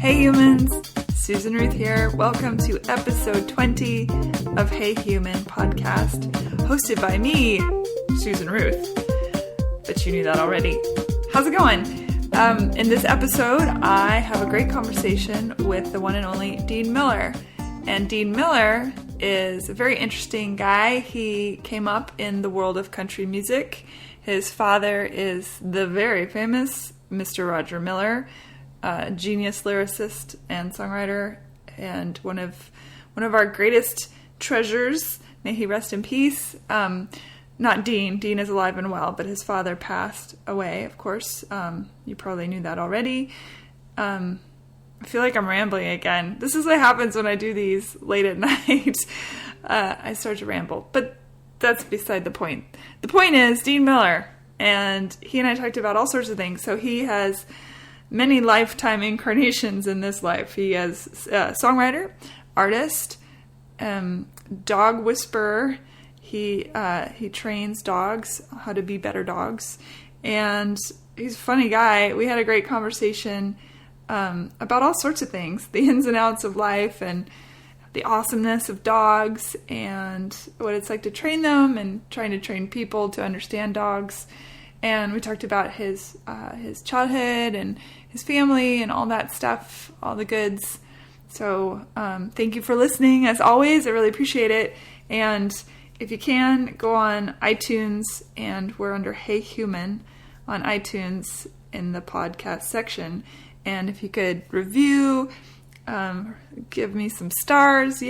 Hey humans, Susan Ruth here. Welcome to episode 20 of Hey Human podcast, hosted by me, Susan Ruth. Bet you knew that already. How's it going? In this episode, I have a great conversation with the one and only Dean Miller. And Dean Miller is a very interesting guy. He came up in the world of country music. His father is the very famous Mr. Roger Miller, genius lyricist and songwriter, and one of our greatest treasures. May he rest in peace. Not Dean. Dean is alive and well, but his father passed away, of course. You probably knew that already. I feel like I'm rambling again. This is what happens when I do these late at night. I start to ramble, but that's beside the point. The point is Dean Miller, and he and I talked about all sorts of things. So he has many lifetime incarnations in this life. He is a songwriter, artist, dog whisperer. He trains dogs how to be better dogs, and he's a funny guy. We had a great conversation about all sorts of things, the ins and outs of life, and the awesomeness of dogs, and what it's like to train them, and trying to train people to understand dogs. And we talked about his childhood and his family and all that stuff, all the goods. So thank you for listening. As always, I really appreciate it. And if you can, go on iTunes, and we're under Hey Human on iTunes in the podcast section. And if you could review, give me some stars,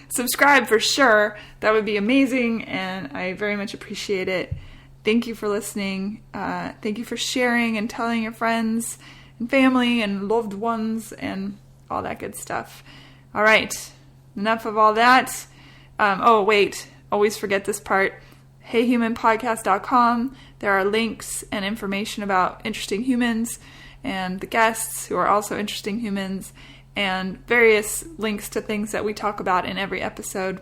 subscribe for sure. That would be amazing, and I very much appreciate it. Thank you for listening. Thank you for sharing and telling your friends and family and loved ones and all that good stuff. All right, enough of all that. Oh, wait, always forget this part. HeyHumanPodcast.com. There are links and information about interesting humans and the guests who are also interesting humans, and various links to things that we talk about in every episode.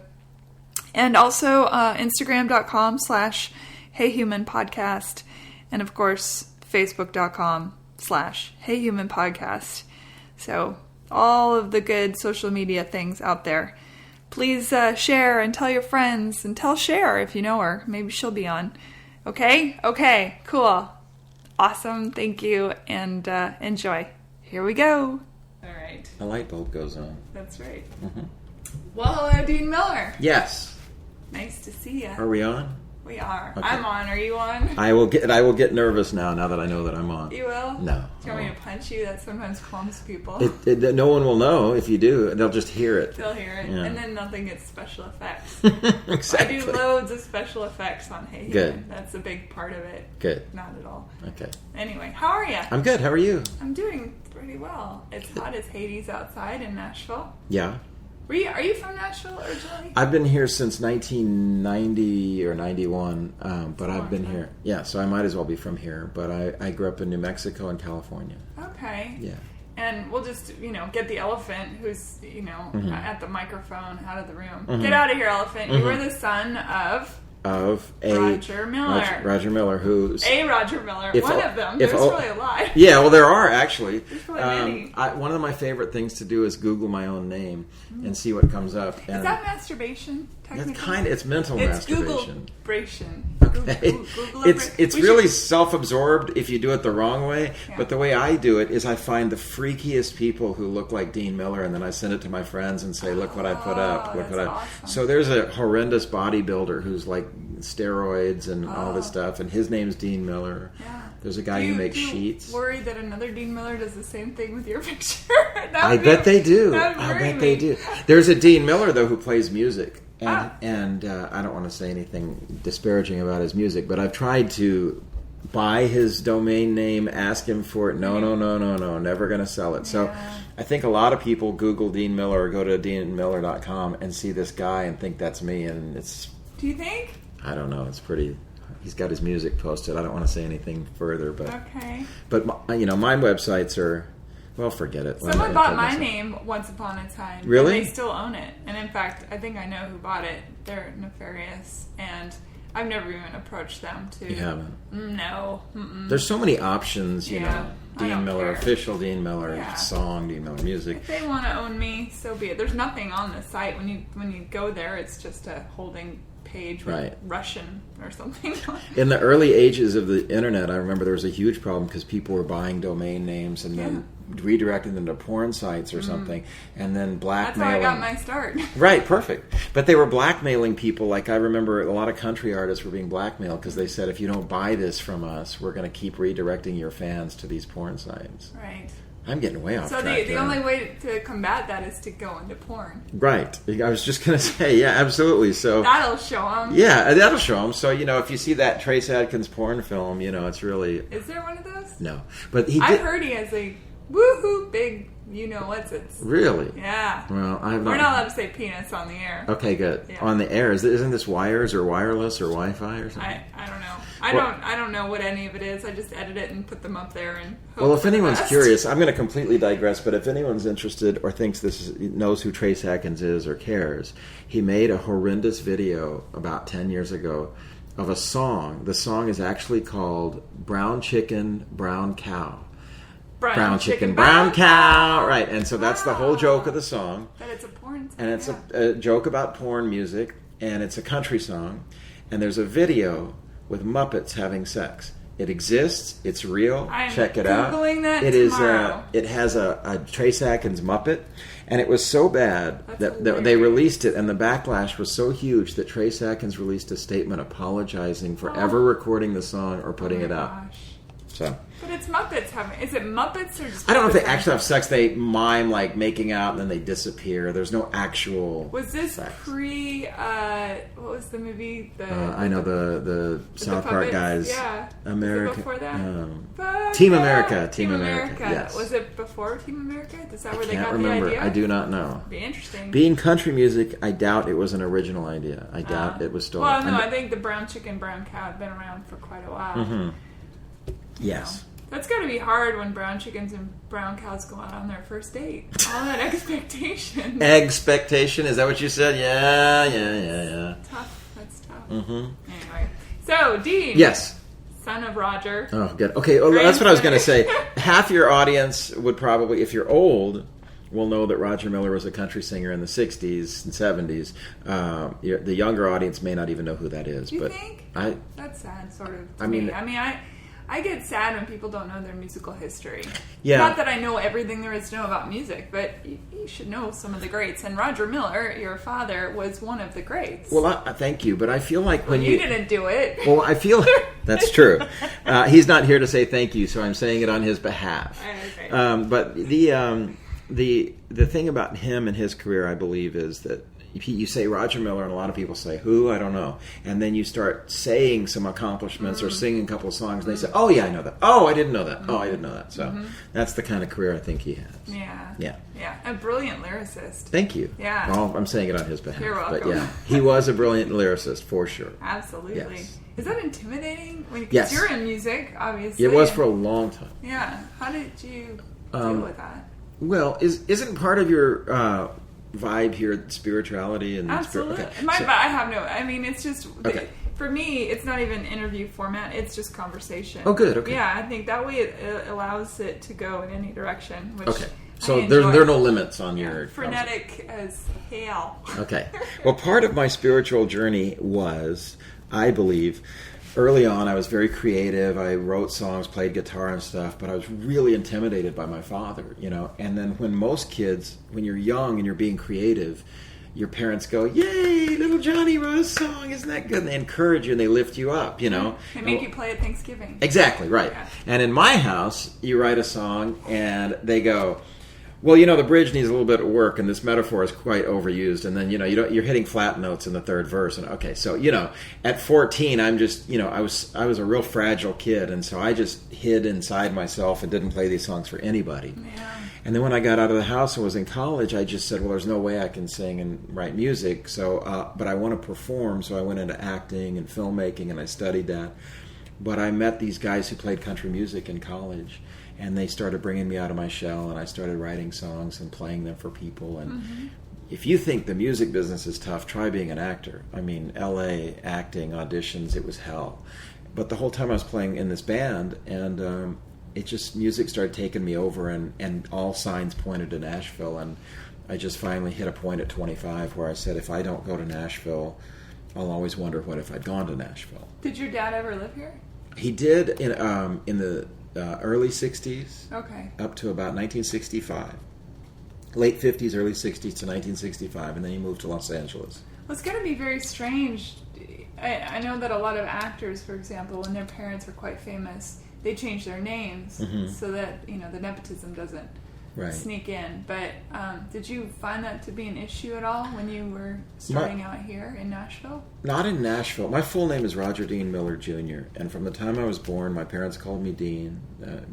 And also Instagram.com/HeyHumanPodcast, and of course Facebook.com/HeyHumanPodcast. So all of the good social media things out there. Please share and tell your friends, and tell Cher if you know her. Maybe she'll be on. Okay? Okay, cool. Awesome, thank you, and enjoy. Here we go. All right. A light bulb goes on. That's right. Mm-hmm. Well, hello, Dean Miller. Yes. Nice to see you. Are we on? We are. Okay. I'm on. Are you on? I will get nervous now that I know that I'm on. You will? No. Do you want me to punch you? That sometimes calms people. No one will know if you do. They'll just hear it. They'll hear it, yeah. And then nothing gets special effects. Exactly. I do loads of special effects on Hey Good. Human. That's a big part of it. Good. Not at all. Okay. Anyway, how are you? I'm good. How are you? I'm doing pretty well. It's hot as Hades outside in Nashville. Yeah. Are you from Nashville originally? I've been here since 1990 or 91, but I've been here. Yeah, so I might as well be from here. But I grew up in New Mexico and California. Okay. Yeah. And we'll just, get the elephant who's, mm-hmm. at the microphone out of the room. Mm-hmm. Get out of here, elephant. Mm-hmm. You were the son of Roger Miller. Roger Miller, who's... Roger Miller. One of them. There's really a lot. Yeah, well, there are, actually. There's probably many. One of my favorite things to do is Google my own name and see what comes up. And is that masturbation, technically? It's mental masturbation. Google-bration. Okay. It's really self-absorbed if you do it the wrong way, yeah. But the way I do it is I find the freakiest people who look like Dean Miller, and then I send it to my friends and say, look what I put up. Awesome. So there's a horrendous bodybuilder who's like steroids and all this stuff, and his name's Dean Miller. Yeah. There's a guy who makes sheets. Worried that another Dean Miller does the same thing with your picture? I bet they do. They do. There's a Dean Miller though who plays music. And I don't want to say anything disparaging about his music, but I've tried to buy his domain name, ask him for it. No, never going to sell it. So I think a lot of people Google Dean Miller or go to deanmiller.com and see this guy and think that's me, and it's... Do you think? I don't know. It's pretty... He's got his music posted. I don't want to say anything further, but... Okay. But, my websites are... Well, forget it. Someone bought my name once upon a time. Really? And they still own it. And in fact, I think I know who bought it. They're nefarious. And I've never even approached them to... You haven't? No. There's so many options, you know. Dean Miller, care. Official Dean Miller, Song, Dean Miller Music. If they want to own me, so be it. There's nothing on the site. When you go there, it's just a holding page with Russian or something. In the early ages of the internet, I remember there was a huge problem because people were buying domain names and then redirecting them to porn sites or something, and then blackmailing. That's how I got my start. Right, perfect. But they were blackmailing people. Like I remember a lot of country artists were being blackmailed because they said, if you don't buy this from us, we're going to keep redirecting your fans to these porn sites. Right. I'm getting way off track. So the only way to combat that is to go into porn. Right. I was just going to say, yeah, absolutely. So that'll show them. Yeah, that'll show them. So, you know, if you see that Trace Adkins porn film, you know, it's really... Is there one of those? No. But he I've heard he has a woohoo big... You know what's it? Really? Yeah. Well, We're not allowed to say penis on the air. Okay, good. Yeah. On the air, isn't this wires or wireless or Wi-Fi or something? I don't know. I don't know what any of it is. I just edit it and put them up there and hope Well, if for the anyone's best. curious, I'm going to completely digress. But if anyone's interested or thinks knows who Trace Adkins is or cares, he made a horrendous video about 10 years ago of a song. The song is actually called "Brown Chicken, Brown Cow." Brown chicken, brown cow. Right, and so that's the whole joke of the song. That it's a porn song. And it's a joke about porn music, and it's a country song, and there's a video with Muppets having sex. It exists. It's real. Check it out. I'm Googling that It tomorrow. It has a Trace Adkins Muppet, and it was so bad that hilarious. they released it, and the backlash was so huge that Trace Adkins released a statement apologizing for ever recording the song or putting it out. Gosh. So. But it's Muppets having... Is it Muppets or just... I don't know if Muppets they actually have sex. They mime like making out and then they disappear. There's no actual Was this sex. pre... what was the movie? I know the South Park guys. Yeah. America. Was it before that? Team America. Team America. Yes. Was it before Team America? Is that where they Can't got remember. the idea? I do not know. Be interesting. Being country music, I doubt it was an original idea. I doubt it was stolen. Well, no, I think the brown chicken, brown cow had been around for quite a while. Mm-hmm. Yes. That's got to be hard when brown chickens and brown cows go out on their first date. All that expectation. Expectation? Is that what you said? Yeah. Tough. That's tough. Mm-hmm. Anyway. So, Dean. Yes. Son of Roger. Oh, good. Okay, well, that's what I was going to say. Half your audience would probably, if you're old, will know that Roger Miller was a country singer in the 60s and 70s. The younger audience may not even know who that is. You but think? That's sad, sort of. I mean, I get sad when people don't know their musical history. Yeah. Not that I know everything there is to know about music, but you should know some of the greats. And Roger Miller, your father, was one of the greats. Well, thank you, but I feel like when you didn't do it. Well, I feel that's true. He's not here to say thank you, so I'm saying it on his behalf. Okay. But the thing about him and his career, I believe, is that you say Roger Miller, and a lot of people say, who? I don't know. And then you start saying some accomplishments or singing a couple of songs, and they say, oh, yeah, I know that. Oh, I didn't know that. Oh, I didn't know that. So that's the kind of career I think he has. Yeah. A brilliant lyricist. Thank you. Yeah. Well, I'm saying it on his behalf. You're welcome. But yeah, he was a brilliant lyricist, for sure. Absolutely. Yes. Is that intimidating? Because yes. you're in music, obviously. It was for a long time. Yeah. How did you deal with that? Well, isn't part of your... vibe here spirituality and absolutely okay. I have no it's just okay. For me it's not even interview format, it's just conversation. Oh good, okay. Yeah, I think that way it allows it to go in any direction, which okay, so there are no limits on your frenetic as hell. Okay, well, part of my spiritual journey was, I believe, early on, I was very creative. I wrote songs, played guitar and stuff, but I was really intimidated by my father, And then when most kids, when you're young and you're being creative, your parents go, yay, little Johnny wrote a song, isn't that good? And they encourage you and they lift you up, They make you play at Thanksgiving. Exactly, right. Yeah. And in my house, you write a song and they go, well, the bridge needs a little bit of work, and this metaphor is quite overused. And then, you're hitting flat notes in the third verse. And okay, so at 14, I'm just, I was a real fragile kid, and so I just hid inside myself and didn't play these songs for anybody. Yeah. And then when I got out of the house and was in college, I just said, well, there's no way I can sing and write music. So, but I want to perform, so I went into acting and filmmaking, and I studied that. But I met these guys who played country music in college, and they started bringing me out of my shell, and I started writing songs and playing them for people. And if you think the music business is tough, try being an actor. I mean, LA, acting, auditions, it was hell. But the whole time I was playing in this band, and music started taking me over, and all signs pointed to Nashville. And I just finally hit a point at 25 where I said, if I don't go to Nashville, I'll always wonder what if I'd gone to Nashville. Did your dad ever live here? He did in the early 60s, up to about 1965. Late 50s, early 60s to 1965, and then he moved to Los Angeles. Well, it's going to be very strange. I know that a lot of actors, for example, when their parents were quite famous, they change their names so that the nepotism doesn't sneak in. But did you find that to be an issue at all when you were starting out here in Nashville? Not in Nashville. My full name is Roger Dean Miller Jr., and from the time I was born, my parents called me Dean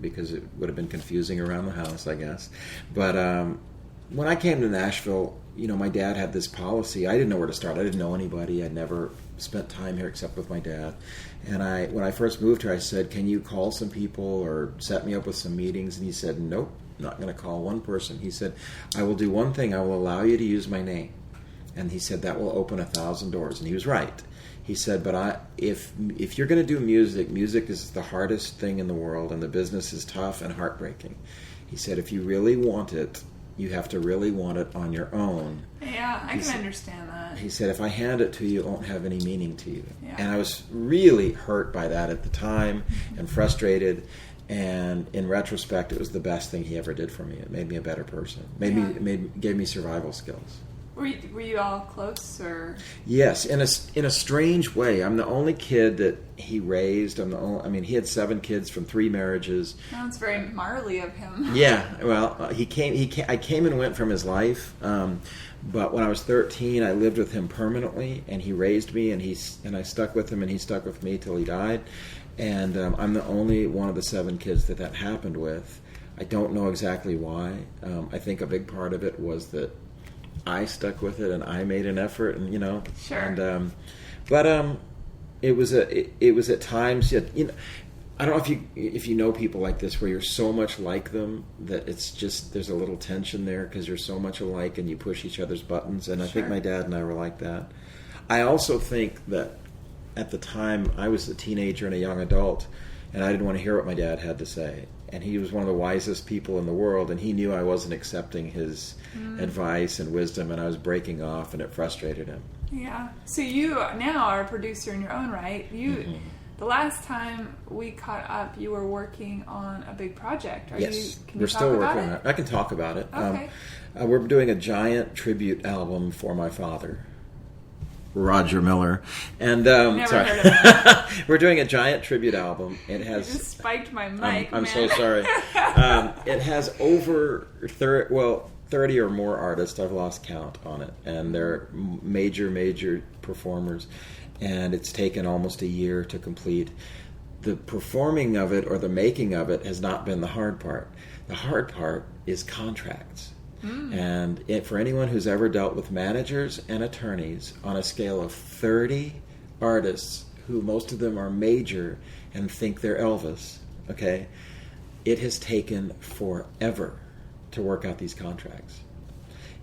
because it would have been confusing around the house, I guess. But when I came to Nashville, my dad had this policy. I didn't know where to start. I didn't know anybody. I'd never spent time here except with my dad. And when I first moved here, I said, can you call some people or set me up with some meetings? And he said, nope, not going to call one person. He said, I will do one thing. I will allow you to use my name. And he said, that will open 1,000 doors. And he was right. He said, but if you're going to do music is the hardest thing in the world, and the business is tough and heartbreaking. He said, if you really want it, you have to really want it on your own. Yeah, I can understand that. He said, if I hand it to you, it won't have any meaning to you. Yeah. And I was really hurt by that at the time and frustrated. And in retrospect, it was the best thing he ever did for me. It made me a better person. Gave me survival skills. Were you all close, or? Yes, in a strange way. I'm the only kid that he raised. He had 7 kids from 3 marriages. Sounds very Marley of him. Yeah, well, I came and went from his life. But when I was 13, I lived with him permanently, and he raised me, and I stuck with him, and he stuck with me till he died. And I'm the only one of the 7 kids that happened with. I don't know exactly why. I think a big part of it was that I stuck with it and I made an effort, and Sure. And it was at times. I don't know if you know people like this where you're so much like them that it's just there's a little tension there because you're so much alike and you push each other's buttons. And I think my dad and I were like that. I also think that at the time I was a teenager and a young adult, and I didn't want to hear what my dad had to say. And he was one of the wisest people in the world, and he knew I wasn't accepting his advice and wisdom, and I was breaking off, and it frustrated him. Yeah. So you now are a producer in your own right. The last time we caught up, you were working on a big project. Yes, we're still working on it. I can talk about it. Okay. We're doing a giant tribute album for my father, Roger Miller, and Never heard of that. we're doing a giant tribute album. It has. You just spiked my mic. I'm so sorry. It has over 30 or more artists. I've lost count on it, and they're major performers. And it's taken almost a year to complete. The performing of it or the making of it has not been the hard part. The hard part is contracts. And for anyone who's ever dealt with managers and attorneys on a scale of 30 artists, who most of them are major and think they're Elvis, okay, it has taken forever to work out these contracts.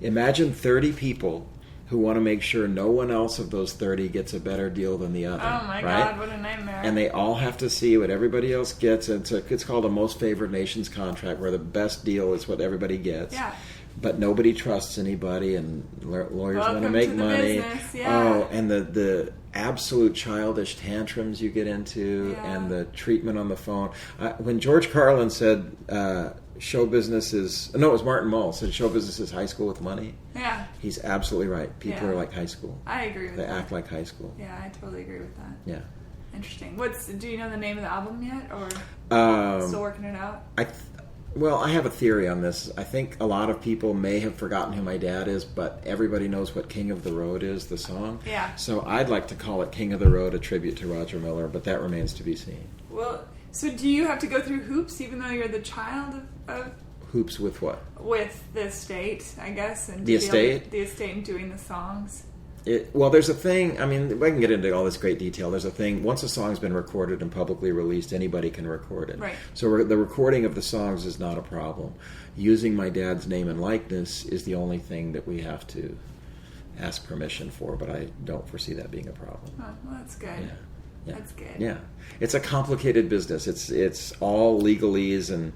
Imagine 30 people who want to make sure no one else of those 30 gets a better deal than the other. Oh my God, what a nightmare. And they all have to see what everybody else gets. It's called a most favored nations contract, where the best deal is what everybody gets. Yeah. But nobody trusts anybody, and lawyers want to make money. Business, yeah. Oh, and the absolute childish tantrums you get into, and the treatment on the phone. When George Carlin said show business is... No, it was Martin Mull said show business is high school with money. Yeah. He's absolutely right. People are like high school. I agree with that. They act like high school. Yeah, I totally agree with that. Yeah. Interesting. Do you know the name of the album yet, or still working it out? Well, I have a theory on this. I think a lot of people may have forgotten who my dad is, but everybody knows what King of the Road is, the song. Yeah. So I'd like to call it King of the Road, a tribute to Roger Miller, but that remains to be seen. Well, so do you have to go through hoops even though you're the child of Hoops with what? With the estate, I guess. And the estate? The estate and doing the songs. Well, there's a thing, I mean, I can get into all this great detail. There's a thing, once a song's been recorded and publicly released, anybody can record it. Right. So the recording of the songs is not a problem. Using my dad's name and likeness is the only thing that we have to ask permission for, but I don't foresee that being a problem. Oh, well, that's good. Yeah. That's good. Yeah. It's a complicated business. It's all legalese and,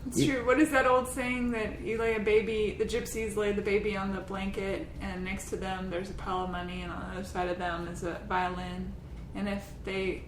It's true. What is that old saying that you lay a baby, the gypsies lay the baby on the blanket, and next to them there's a pile of money, and on the other side of them is a violin. And if they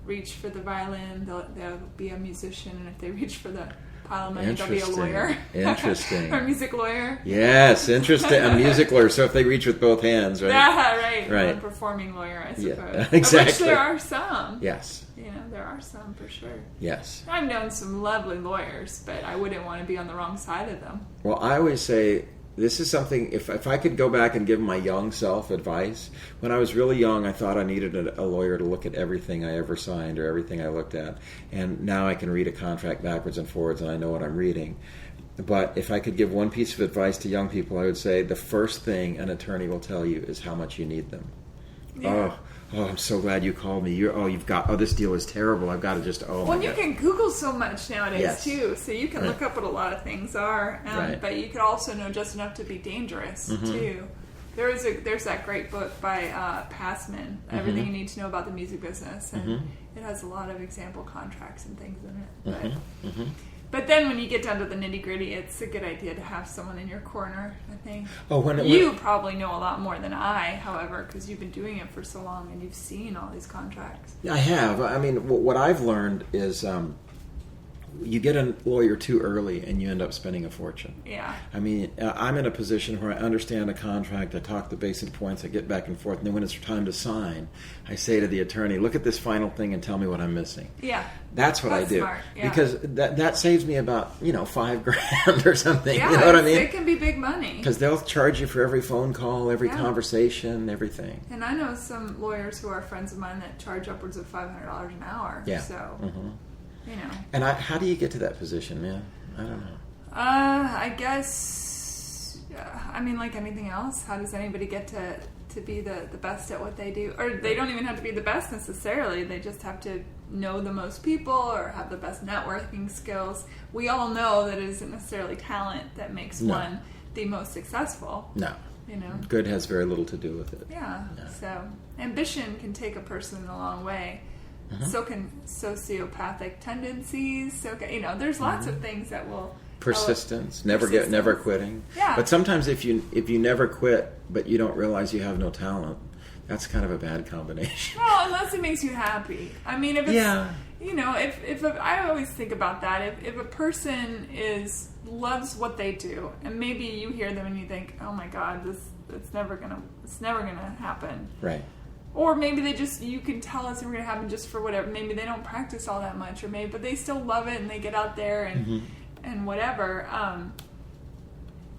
reach for the violin, they'll be a musician, and if they reach for the pile of money, they'll be a lawyer. Interesting. Or a music lawyer. Yes, interesting. A music lawyer. So if they reach with both hands, right? Yeah, right. Right. A performing lawyer, I suppose. Yeah, exactly. Of which there are some. Yes. There are some for sure. Yes. I've known some lovely lawyers, but I wouldn't want to be on the wrong side of them. Well, I always say this is something, if I could go back and give my young self advice, when I was really young, I thought I needed a lawyer to look at everything I ever signed or everything I looked at. And now I can read a contract backwards and forwards and I know what I'm reading. But if I could give one piece of advice to young people, I would say the first thing an attorney will tell you is how much you need them. Yeah. Oh, I'm so glad you called me. This deal is terrible. I've got to just, Well, you can Google so much nowadays, yes. too. So you can Right. look up what a lot of things are. Right. But you could also know just enough to be dangerous, too. There's that great book by Passman, Everything You Need to Know About the Music Business. And it has a lot of example contracts and things in it. But then when you get down to the nitty-gritty, it's a good idea to have someone in your corner, I think. You probably know a lot more than I, however, because you've been doing it for so long and you've seen all these contracts. I have. I mean, what I've learned is you get a lawyer too early and you end up spending a fortune. Yeah. I mean, I'm in a position where I understand a contract, I talk the basic points, I get back and forth, and then when it's time to sign, I say to the attorney, look at this final thing and tell me what I'm missing. Yeah. That's what I do. Smart. Yeah. Because that saves me about, $5,000 or something. Yeah, you know what I mean? It can be big money. Because they'll charge you for every phone call, every conversation, everything. And I know some lawyers who are friends of mine that charge upwards of $500 an hour. Yeah. So, And how do you get to that position, man? I don't know. I guess, like anything else, how does anybody get to be the best at what they do? Or they don't even have to be the best necessarily. They just have to know the most people or have the best networking skills. We all know that it isn't necessarily talent that makes one the most successful. No. Good has very little to do with it. Yeah. So ambition can take a person a long way. So can sociopathic tendencies. So can, there's lots of things that will persistence, never quitting. Yeah. But sometimes if you never quit, but you don't realize you have no talent, that's kind of a bad combination. Well, unless it makes you happy. I mean, if it's I always think about that. If a person loves what they do, and maybe you hear them and you think, oh my God, it's never gonna happen. Right. Or maybe you can tell it's never going to happen just for whatever. Maybe they don't practice all that much, but they still love it and they get out there and whatever.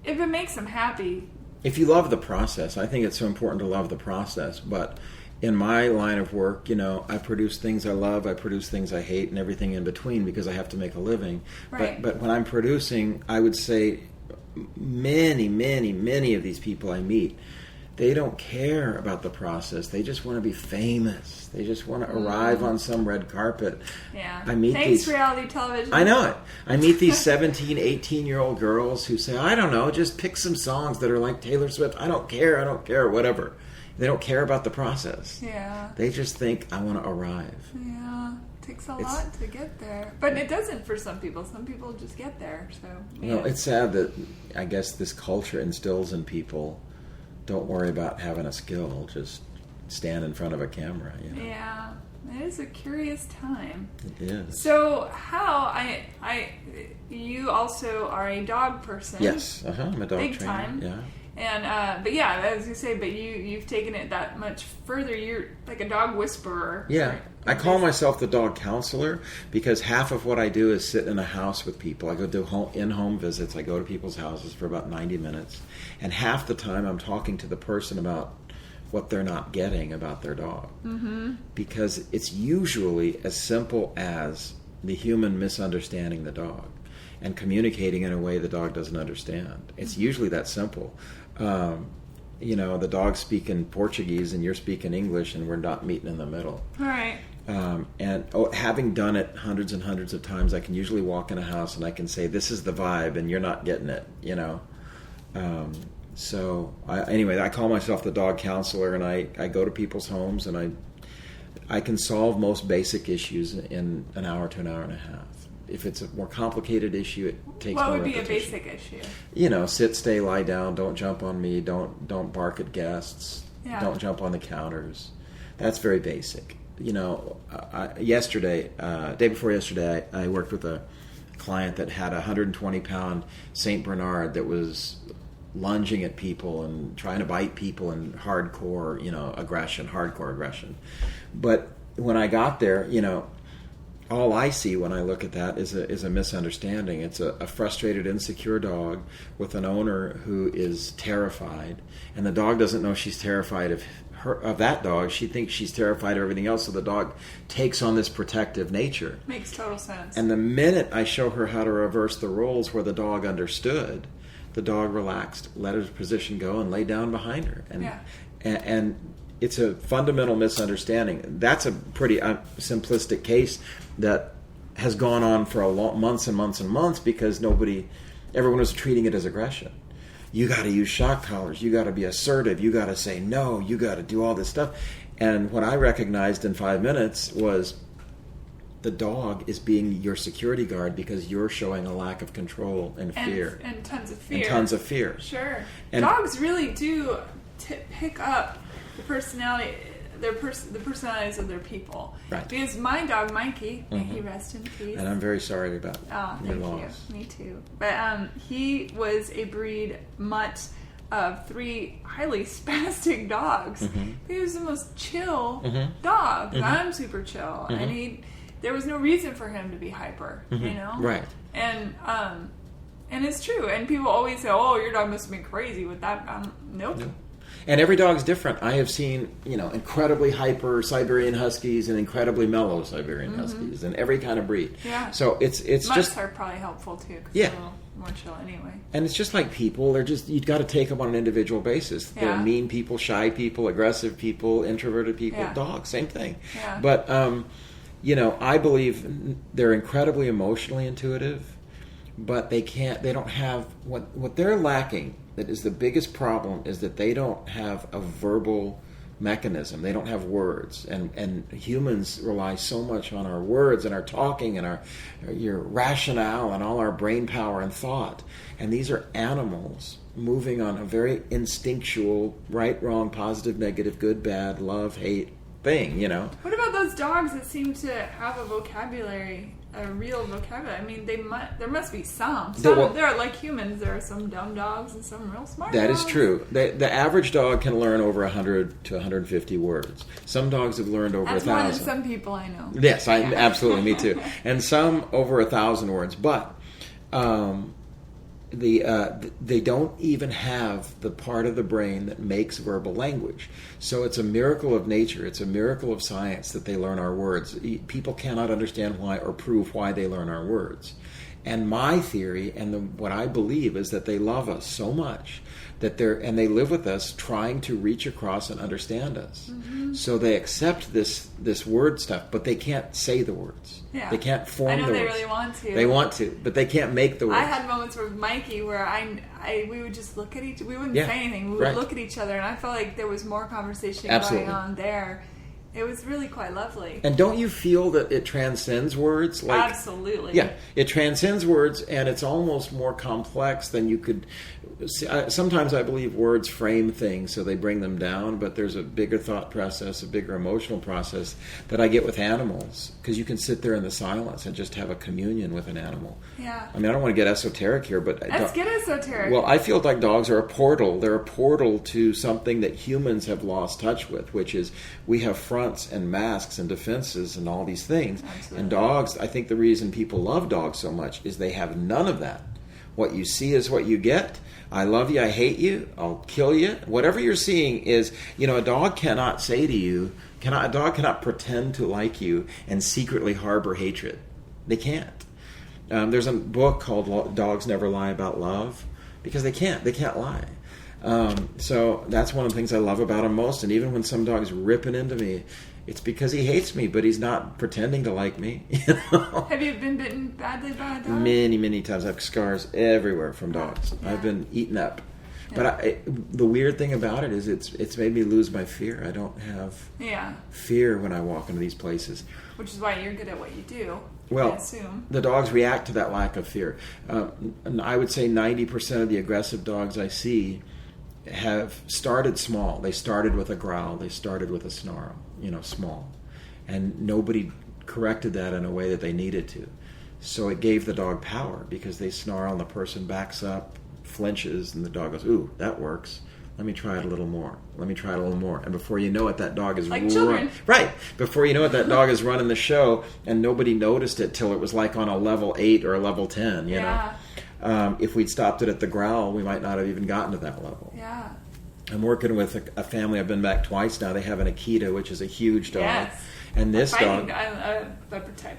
If it makes them happy. If you love the process, I think it's so important to love the process. But in my line of work, I produce things I love, I produce things I hate, and everything in between because I have to make a living. Right. But when I'm producing, I would say many, many, many of these people I meet, they don't care about the process. They just want to be famous. They just want to arrive on some red carpet. Yeah. Thanks, reality television. I know it. I meet these 17, 18-year-old girls who say, I don't know, just pick some songs that are like Taylor Swift. I don't care, whatever. They don't care about the process. Yeah. They just think, I want to arrive. Yeah. It takes a lot to get there. But it doesn't for some people. Some people just get there. So. Yeah. It's sad that I guess this culture instills in people, don't worry about having a skill, just stand in front of a camera. Yeah, it is a curious time. It is. So you also are a dog person. Yes, I'm a dog big trainer. Time. Yeah. And as you say, but you've taken it that much further. You're like a dog whisperer. Yeah. I call myself the dog counselor because half of what I do is sit in a house with people. I go do in-home visits. I go to people's houses for about 90 minutes. And half the time I'm talking to the person about what they're not getting about their dog. Mm-hmm. Because it's usually as simple as the human misunderstanding the dog and communicating in a way the dog doesn't understand. It's usually that simple. the dog's speaking Portuguese and you're speaking English and we're not meeting in the middle. All right. Having done it hundreds and hundreds of times, I can usually walk in a house and I can say, this is the vibe, and you're not getting it, I call myself the dog counselor, and I go to people's homes, and I can solve most basic issues in an hour to an hour and a half. If it's a more complicated issue, it takes more repetition. What would be a basic issue? Sit, stay, lie down, don't jump on me, don't bark at guests, don't jump on the counters. That's very basic. Day before yesterday, I worked with a client that had a 120-pound Saint Bernard that was lunging at people and trying to bite people in hardcore aggression. But when I got there, all I see when I look at that is a misunderstanding. It's a frustrated, insecure dog with an owner who is terrified, and the dog doesn't know she's terrified of that dog. She thinks she's terrified of everything else, so the dog takes on this protective nature. Makes total sense. And the minute I show her how to reverse the roles where the dog understood, the dog relaxed, let her position go, and lay down behind her. And it's a fundamental misunderstanding. That's a pretty simplistic case that has gone on for months and months and months because everyone was treating it as aggression. You got to use shock collars. You got to be assertive. You got to say no. You got to do all this stuff. And what I recognized in 5 minutes was the dog is being your security guard because you're showing a lack of control and fear. And tons of fear. Sure. And dogs really do pick up the personality, the personalities of their people. Right. Because my dog, Mikey, may he rest in peace. And I'm very sorry about your loss. Thank you. Me too. But he was a breed mutt of 3 highly spastic dogs. Mm-hmm. He was the most chill dog. Mm-hmm. I'm super chill. Mm-hmm. And there was no reason for him to be hyper, Right. And it's true. And people always say, oh, your dog must have been crazy with that. Nope. No. And every dog's different. I have seen, incredibly hyper Siberian Huskies and incredibly mellow Siberian Huskies and every kind of breed. Yeah. So it's Mutts just are probably helpful too. Cause they're a little more chill anyway. And it's just like people. You've got to take them on an individual basis. Yeah. There are mean people, shy people, aggressive people, introverted people. Yeah. Dogs, same thing. Yeah. But I believe they're incredibly emotionally intuitive, but they don't have what they're lacking. That is the biggest problem, is that they don't have a verbal mechanism. They don't have words, and humans rely so much on our words and our talking and your rationale and all our brain power and thought. And these are animals moving on a very instinctual right, wrong, positive, negative, good, bad, love, hate thing. What about those dogs that seem to have a vocabulary? A real vocabulary. I mean, there must be some. They're like humans. There are some dumb dogs and some real smart dogs. That is true. The average dog can learn over 100 to 150 words. Some dogs have learned over 1,000. That's more than some people I know. Yes, absolutely, me too. And some over 1,000 words. But they don't even have the part of the brain that makes verbal language. So it's a miracle of nature. It's a miracle of science that they learn our words. People cannot understand why or prove why they learn our words. And my theory and what I believe is that they love us so much that they live with us trying to reach across and understand us. Mm-hmm. So they accept this word stuff, but they can't say the words. Yeah. They can't form the words. I know they really want to. They want to, but they can't make the words. I had moments with Mikey where we would just look at each other. We wouldn't say anything. We would look at each other, and I felt like there was more conversation going on there. It was really quite lovely. And don't you feel that it transcends words? Absolutely. Yeah, it transcends words, and it's almost more complex than you could. Sometimes I believe words frame things, so they bring them down, but there's a bigger thought process, a bigger emotional process that I get with animals, because you can sit there in the silence and just have a communion with an animal. Yeah. I mean, I don't want to get esoteric here, but... Let's get esoteric. Well, I feel like dogs are a portal. They're a portal to something that humans have lost touch with, which is we have fronts and masks and defenses and all these things. Absolutely. And dogs, I think the reason people love dogs so much is they have none of that. What you see is what you get. I love you, I hate you, I'll kill you. Whatever you're seeing is, a dog cannot say to you, a dog cannot pretend to like you and secretly harbor hatred. They can't. There's a book called Dogs Never Lie About Love, because they can't lie. So that's one of the things I love about him most. And even when some dog's ripping into me, it's because he hates me, but he's not pretending to like me. You know? Have you been bitten badly by a dog? Many, many times. I have scars everywhere from dogs. Yeah. I've been eaten up. Yeah. But the weird thing about it is it's made me lose my fear. I don't have fear when I walk into these places. Which is why you're good at what you do, well, I assume. The dogs react to that lack of fear. And I would say 90% of the aggressive dogs I see have started small. They started with a growl. They started with a snarl, small. And nobody corrected that in a way that they needed to. So it gave the dog power because they snarl and the person backs up, flinches, and the dog goes, ooh, that works. Let me try it a little more. Let me try it a little more. And before you know it, that dog is children. Right. Before you know it, that dog is running the show, and nobody noticed it till it was like on a level 8 or a level 10, you know. If we'd stopped it at the growl, we might not have even gotten to that level. Yeah. I'm working with a family. I've been back twice now. They have an Akita, which is a huge dog. Yes. And this dog,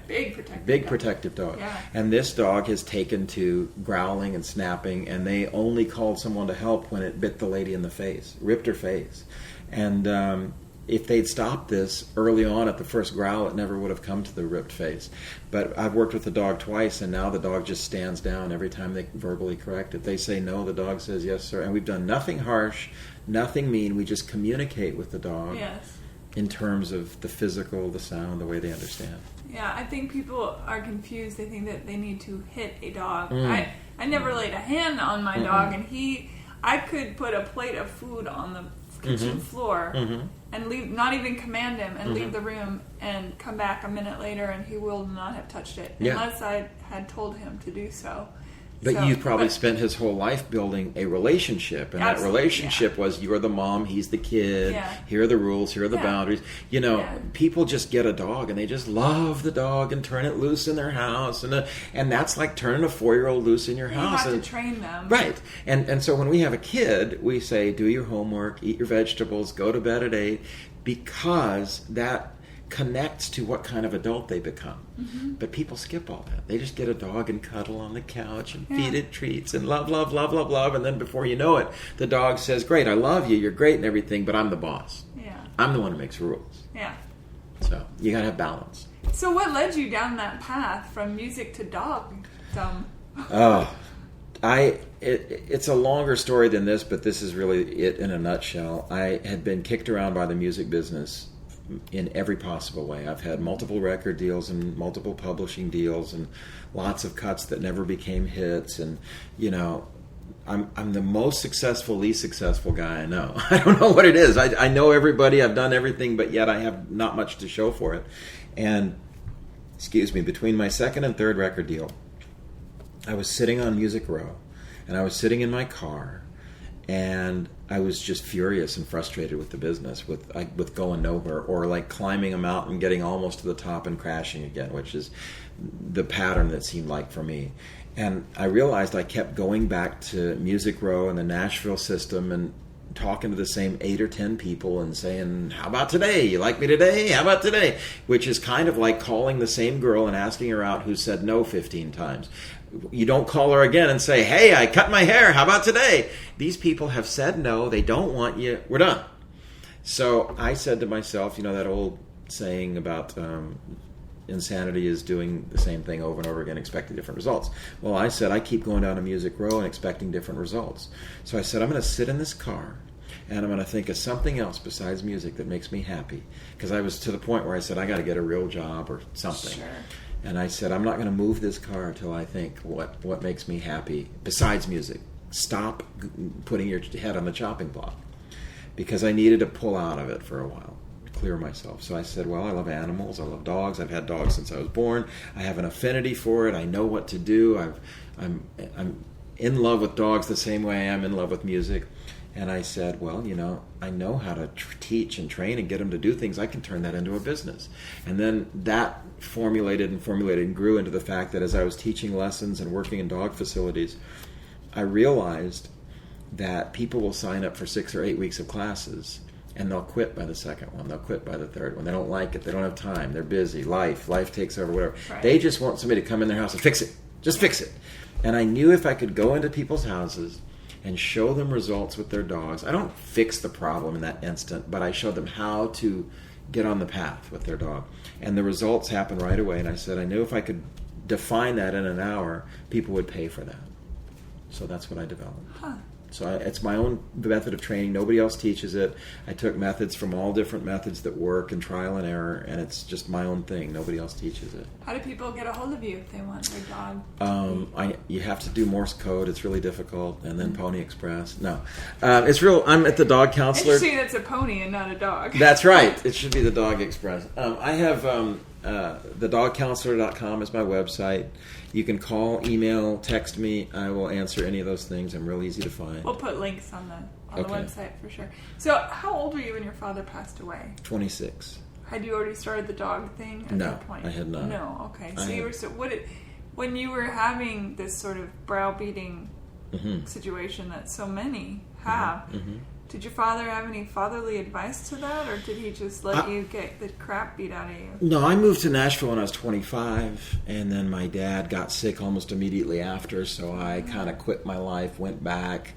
big protective dog. Yeah. And this dog has taken to growling and snapping, and they only called someone to help when it bit the lady in the face, ripped her face. And if they'd stopped this early on at the first growl, it never would have come to the ripped face. But I've worked with the dog twice, and now the dog just stands down every time they verbally correct it. They say no, the dog says yes, sir. And we've done nothing harsh, nothing mean. We just communicate with the dog. Yes. In terms of the physical, the sound, the way they understand. Yeah, I think people are confused. They think that they need to hit a dog. I never laid a hand on my dog, and I could put a plate of food on the kitchen floor and leave, not even command him, and leave the room and come back a minute later, and he will not have touched it unless I had told him to do so. But you probably spent his whole life building a relationship, and that relationship was you're the mom, he's the kid, here are the rules, here are the boundaries. People just get a dog, and they just love the dog and turn it loose in their house, and that's like turning a 4-year-old loose in your house. You have to train them. Right. And so when we have a kid, we say, do your homework, eat your vegetables, go to bed at 8, because that connects to what kind of adult they become. But people skip all that. They just get a dog and cuddle on the couch and feed it treats and love, love, love, love, love. And then before you know it, the dog says, great, I love you, you're great and everything, but I'm the boss. Yeah. I'm the one who makes rules. Yeah. So you gotta have balance. So what led you down that path from music to dogdom? It's a longer story than this, but this is really it in a nutshell. I had been kicked around by the music business in every possible way. I've had multiple record deals and multiple publishing deals and lots of cuts that never became hits, and I'm the most least successful guy I know. I don't know what it is. I know everybody, I've done everything, but yet I have not much to show for it. And between my second and third record deal, I was sitting on Music Row, and I was sitting in my car, and I was just furious and frustrated with the business, with going nowhere, or like climbing a mountain, getting almost to the top and crashing again, which is the pattern that seemed like for me. And I realized I kept going back to Music Row and the Nashville system and talking to the same 8 or 10 people and saying, how about today? You like me today? How about today? Which is kind of like calling the same girl and asking her out who said no 15 times. You don't call her again and say, hey, I cut my hair, how about today? These people have said no, they don't want you, we're done. So I said to myself, that old saying about insanity is doing the same thing over and over again, expecting different results. Well, I said, I keep going down to Music Row and expecting different results. So I said, I'm going to sit in this car, and I'm going to think of something else besides music that makes me happy. Because I was to the point where I said, I got to get a real job or something. Sure. And I said, I'm not going to move this car until I think what makes me happy besides music. Stop putting your head on the chopping block. Because I needed to pull out of it for a while, clear myself. So I said, well, I love animals, I love dogs, I've had dogs since I was born, I have an affinity for it, I know what to do, I'm in love with dogs the same way I am in love with music. And I said, well, I know how to teach and train and get them to do things. I can turn that into a business. And then that formulated and grew into the fact that as I was teaching lessons and working in dog facilities, I realized that people will sign up for 6 or 8 weeks of classes, and they'll quit by the second one. They'll quit by the third one. They don't like it. They don't have time. They're busy. Life takes over, whatever. Right. They just want somebody to come in their house and fix it. Just fix it. And I knew if I could go into people's houses, and show them results with their dogs. I don't fix the problem in that instant, but I show them how to get on the path with their dog. And the results happen right away. And I said, I knew if I could define that in an hour, people would pay for that. So that's what I developed. Huh. So it's my own method of training. Nobody else teaches it. I took methods from all different methods that work and trial and error, and it's just my own thing. Nobody else teaches it. How do people get a hold of you if they want their dog? You have to do Morse code. It's really difficult, and then Pony Express. No, it's real. I'm at the Dog Counselor. Interesting, it's a pony and not a dog. That's right. It should be the Dog Express. I have thedogcounselor.com is my website. You can call, email, text me. I will answer any of those things. I'm real easy to find. We'll put links on the website for sure. So how old were you when your father passed away? 26. Had you already started the dog thing at that point? No, I had not. No, okay. So when you were having this sort of browbeating situation that so many have, did your father have any fatherly advice to that, or did he just let you get the crap beat out of you? No, I moved to Nashville when I was 25, and then my dad got sick almost immediately after, so I kind of quit my life, went back,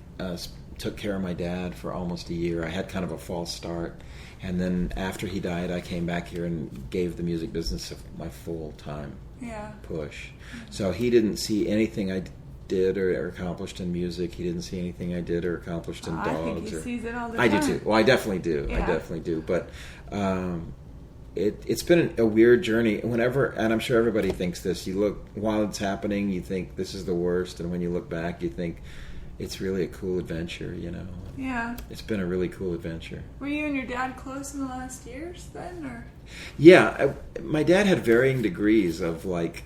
took care of my dad for almost a year. I had kind of a false start, and then after he died, I came back here and gave the music business my full-time push. So he didn't see anything I did or accomplished in music. He didn't see anything I did or accomplished in dogs. I think he sees it all the time. I do too. Well, I definitely do. Yeah. I definitely do. But it's been a weird journey. Whenever, and I'm sure everybody thinks this, you look, while it's happening, you think this is the worst, and when you look back, you think it's really a cool adventure, you know? Yeah. It's been a really cool adventure. Were you and your dad close in the last years then, or? Yeah. My dad had varying degrees of, like,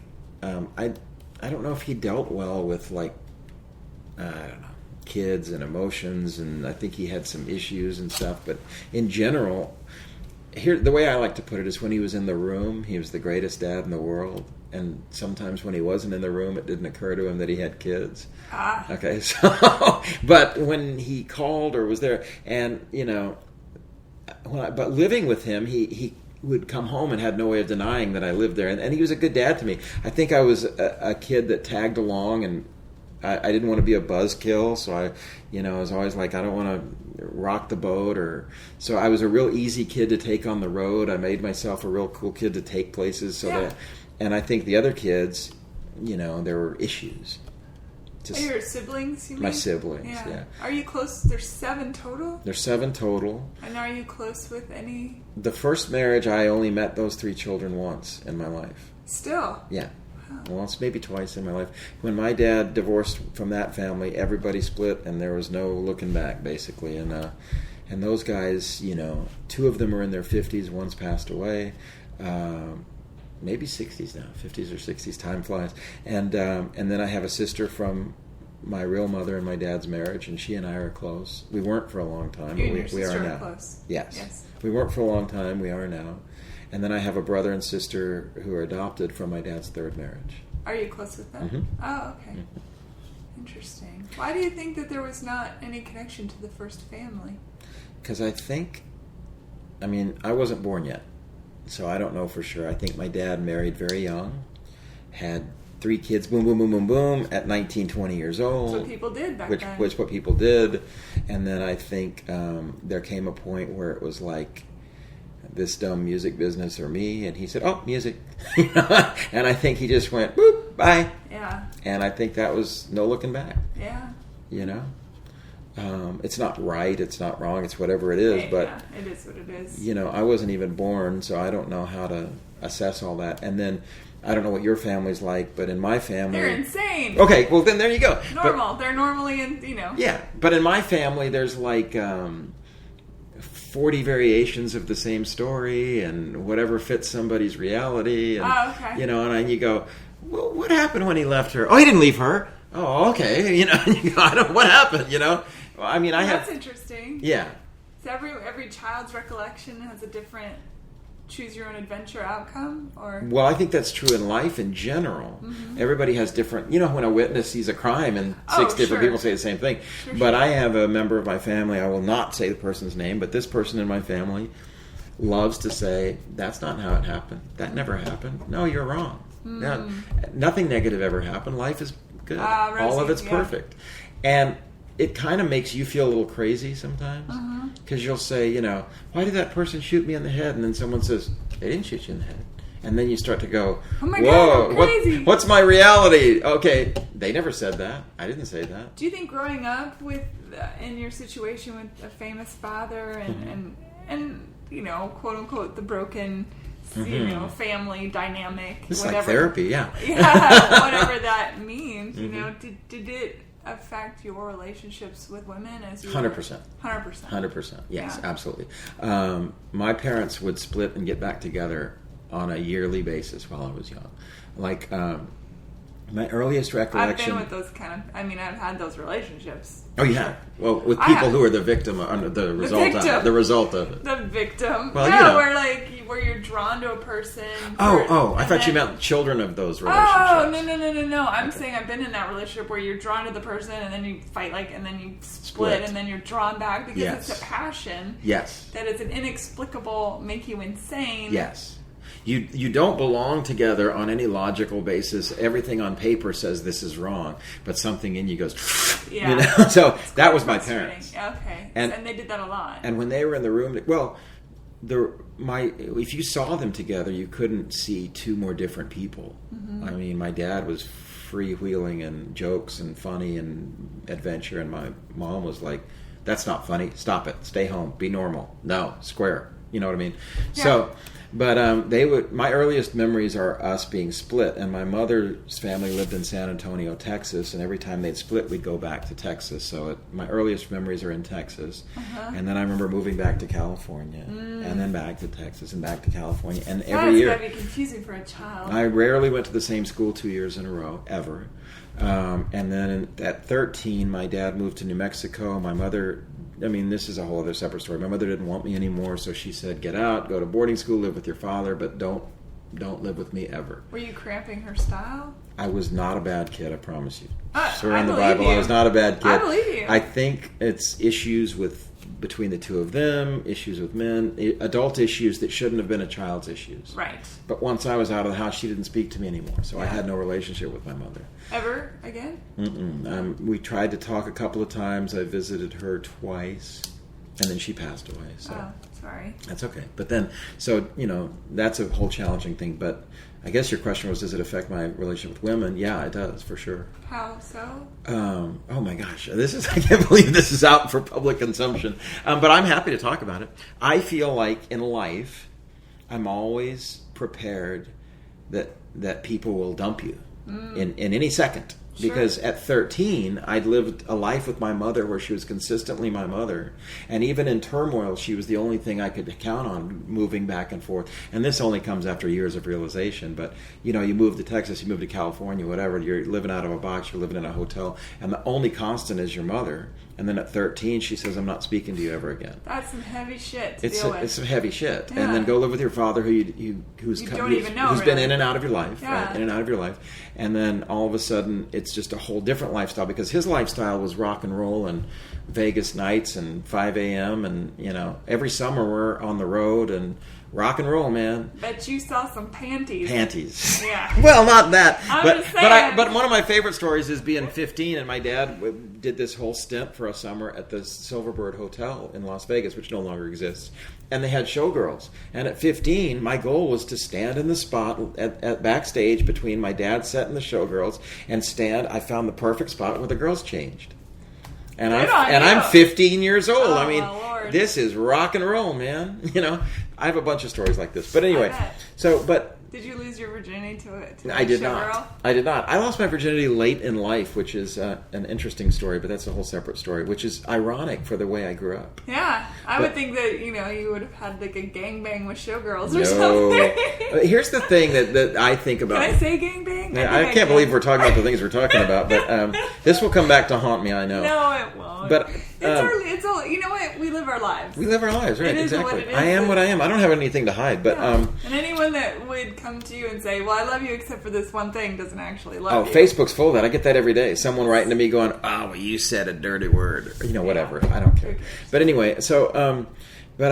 I don't know if he dealt well with, like, I don't know, kids and emotions, and I think he had some issues and stuff, but in general, the way I like to put it is when he was in the room, he was the greatest dad in the world, and sometimes when he wasn't in the room, it didn't occur to him that he had kids. Okay, so, but when he called or was there, and, you know, but living with him, he would come home and had no way of denying that I lived there. And he was a good dad to me. I think I was a kid that tagged along, and I didn't want to be a buzzkill, so I was always like, I don't want to rock the boat. So I was a real easy kid to take on the road. I made myself a real cool kid to take places. And I think the other kids, there were issues. Your siblings, you mean? My siblings, yeah. Are you close? There's 7 total? There's 7 total. And are you close with any? The first marriage, I only met those 3 children once in my life. Still? Yeah. Wow. Once, maybe twice in my life. When my dad divorced from that family, everybody split, and there was no looking back, basically. And those guys, 2 of them are in their 50s, one's passed away. Maybe 60s now, 50s or 60s, time flies. And then I have a sister from my real mother and my dad's marriage, and she and I are close. We weren't for a long time, but we are now. Close. Yes. We weren't for a long time, we are now. And then I have a brother and sister who are adopted from my dad's 3rd marriage. Are you close with them? Mm-hmm. Oh, okay. Mm-hmm. Interesting. Why do you think that there was not any connection to the first family? Because I wasn't born yet. So I don't know for sure. I think my dad married very young, had 3 kids, boom, boom, boom, boom, boom, at 19, 20 years old. That's what people did back then. Which what people did. And then I think there came a point where it was like, this dumb music business or me, and he said, oh, music. And I think he just went, boop, bye. Yeah. And I think that was no looking back. Yeah. It's not right, it's not wrong, it's whatever it is, but it is what it is. I wasn't even born, so I don't know how to assess all that. And then I don't know what your family's like, but in my family, they're insane. Okay, well then there you go. They're normally in, Yeah, but in my family there's like 40 variations of the same story, and whatever fits somebody's reality, and okay. And you go, well, what happened when he left her? Oh, he didn't leave her. Oh, okay. And you go, what happened? That's interesting. Yeah. So every child's recollection has a different choose your own adventure outcome, or? Well, I think that's true in life in general. Mm-hmm. Everybody has different. When a witness sees a crime and 6 different people say the same thing. But I have a member of my family. I will not say the person's name, but this person in my family loves to say, "That's not how it happened. That never happened. No, you're wrong. Nothing negative ever happened. Life is good. All of it's perfect." And it kind of makes you feel a little crazy sometimes. Because you'll say, why did that person shoot me in the head? And then someone says, they didn't shoot you in the head. And then you start to go, oh my whoa, God, I'm crazy. What's my reality? Okay, they never said that. I didn't say that. Do you think growing up with in your situation with a famous father and quote unquote the broken family dynamic, it's whatever, like therapy, yeah, whatever that means, did it affect your relationships with women as you 100%. 100%. Yes, absolutely. My parents would split and get back together on a yearly basis while I was young. Like, my earliest recollection... I've been with those I've had those relationships. Oh, you have? Well, with people who are the victim, the result of it. The victim. Well, where you're drawn to a person. I thought you meant children of those relationships. Oh, no. I'm saying I've been in that relationship where you're drawn to the person and then you fight, and then you split and then you're drawn back because it's a passion. Yes. That is an inexplicable, make you insane. Yes. You don't belong together on any logical basis. Everything on paper says this is wrong, but something in you goes, So that was my parents. Okay, and they did that a lot. And when they were in the room, if you saw them together, you couldn't see two more different people. I mean, my dad was freewheeling and jokes and funny and adventure, and my mom was like, "That's not funny. Stop it. Stay home. Be normal. No, square." You know what I mean? Yeah. So. But my earliest memories are us being split, and my mother's family lived in San Antonio, Texas, and every time they'd split, we'd go back to Texas. So my earliest memories are in Texas, and then I remember moving back to California, and then back to Texas, and back to California, and every year. That's gotta be confusing for a child. I rarely went to the same school 2 years in a row, ever. And then at 13, my dad moved to New Mexico. My mother... this is a whole other separate story. My mother didn't want me anymore, so she said, "Get out, go to boarding school, live with your father, but don't live with me ever." Were you cramping her style? I was not a bad kid, I promise you. Swear on the Bible, I was not a bad kid. I believe you. I think it's issues between the two of them, issues with men, adult issues that shouldn't have been a child's issues. Right. But once I was out of the house, she didn't speak to me anymore, so I had no relationship with my mother. Ever again? We tried to talk a couple of times. I visited her twice, and then she passed away. So. Oh, sorry. That's okay. But then, that's a whole challenging thing. But I guess your question was, does it affect my relationship with women? Yeah, it does, for sure. How so? Oh my gosh. I can't believe this is out for public consumption. But I'm happy to talk about it. I feel like in life, I'm always prepared that people will dump you in any second. Sure. Because at 13, I'd lived a life with my mother where she was consistently my mother. And even in turmoil, she was the only thing I could count on moving back and forth. And this only comes after years of realization. But, you move to Texas, you move to California, whatever. You're living out of a box, you're living in a hotel. And the only constant is your mother. And then at 13, she says, "I'm not speaking to you ever again." That's some heavy shit to deal with. It's some heavy shit. Yeah. And then go live with your father who's been in and out of your life. Yeah. Right? In and out of your life. And then all of a sudden, it's just a whole different lifestyle, because his lifestyle was rock and roll and Vegas nights and 5 a.m. And, every summer we're on the road and rock and roll, man. Bet you saw some panties. Panties. Yeah. Well, not that. But but one of my favorite stories is being 15, and my dad did this whole stint for a summer at the Silverbird Hotel in Las Vegas, which no longer exists. And they had showgirls. And at 15, my goal was to stand in the spot at backstage between my dad's set and the showgirls, and I found the perfect spot where the girls changed. And I'm 15 years old. Oh, I mean, Lord. This is rock and roll, man. I have a bunch of stories like this. But anyway, did you lose your virginity to it? I did not. I did not. I lost my virginity late in life, which is an interesting story, but that's a whole separate story, which is ironic for the way I grew up. Yeah. I would think that, you would have had like a gangbang with showgirls or something. Here's the thing that I think about. Can I say gangbang? I can't believe we're talking about the things we're talking about, but this will come back to haunt me, I know. No, it won't. But it's all, you know what? We live our lives. We live our lives, right? It is exactly. what it is. I am what I am. I don't have anything to hide, but And anyone that would come to you and say, "Well, I love you except for this one thing," doesn't actually love you. Facebook's full of that. I get that every day. Someone writing to me going, "Oh, well, you said a dirty word," or, whatever. I don't care. But anyway, so but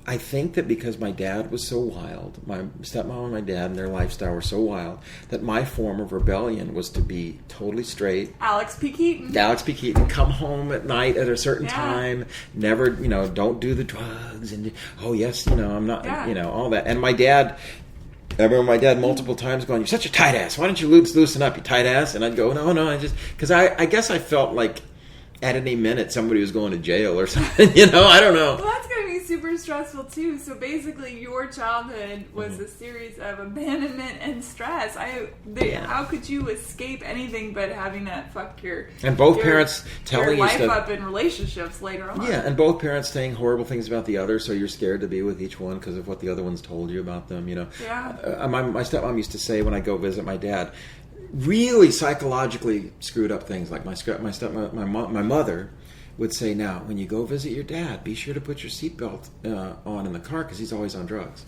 I think that because my dad was so wild, my stepmom and my dad and their lifestyle were so wild, that my form of rebellion was to be totally straight. Alex P. Keaton. Come home at night at a certain time, never, don't do the drugs, and, oh, yes, I'm not, all that. And my dad... I remember my dad multiple times going, "You're such a tight ass. Why don't you loosen up, you tight ass?" And I'd go, "No, I just..." Because I guess I felt like at any minute somebody was going to jail or something, I don't know. Well, that's going to be super stressful too. So basically your childhood was a series of abandonment and stress. How could you escape anything but having that fuck your... And both parents telling you life stuff up in relationships later on. Yeah, and both parents saying horrible things about the other, so you're scared to be with each one because of what the other one's told you about them, Yeah. My stepmom used to say when I go visit my dad, really psychologically screwed up things, like my mother would say, "Now, when you go visit your dad, be sure to put your seatbelt on in the car because he's always on drugs."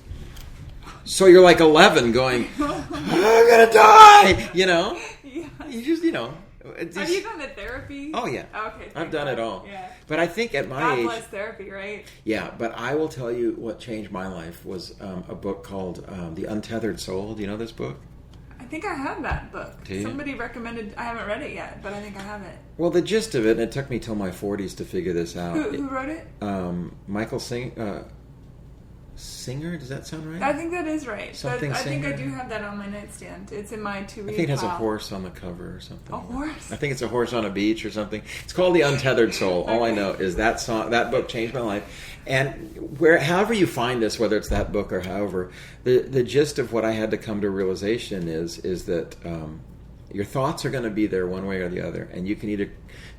So you're like 11 going, "I'm gonna die," Yeah. You just, Have you gone to therapy? Oh, yeah. Okay. I've done it all. Yeah. But I think at my God age... bless therapy, right? Yeah, but I will tell you what changed my life was a book called The Untethered Soul. Do you know this book? I think I have that book. Do you? Somebody recommended... I haven't read it yet, but I think I have it. Well, the gist of it, and it took me till my 40s to figure this out. Who wrote it? Michael Singer? Does that sound right? I think that is right. Something I think I Singer? do have that on my nightstand. It's in my to-read I think it has pile. a horse on the cover or something. A horse? I think it's a horse on a beach or something. It's called The Untethered Soul. All I know is that book changed my life. And however you find this, whether it's that book or however, the gist of what I had to come to a realization is that your thoughts are going to be there one way or the other, and you can either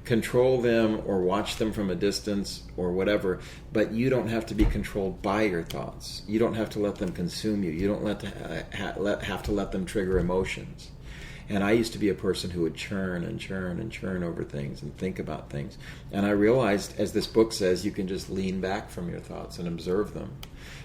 control them or watch them from a distance or whatever, but you don't have to be controlled by your thoughts. You don't have to let them consume you. You don't have to let them trigger emotions. And I used to be a person who would churn and churn and churn over things and think about things. And I realized, as this book says, you can just lean back from your thoughts and observe them.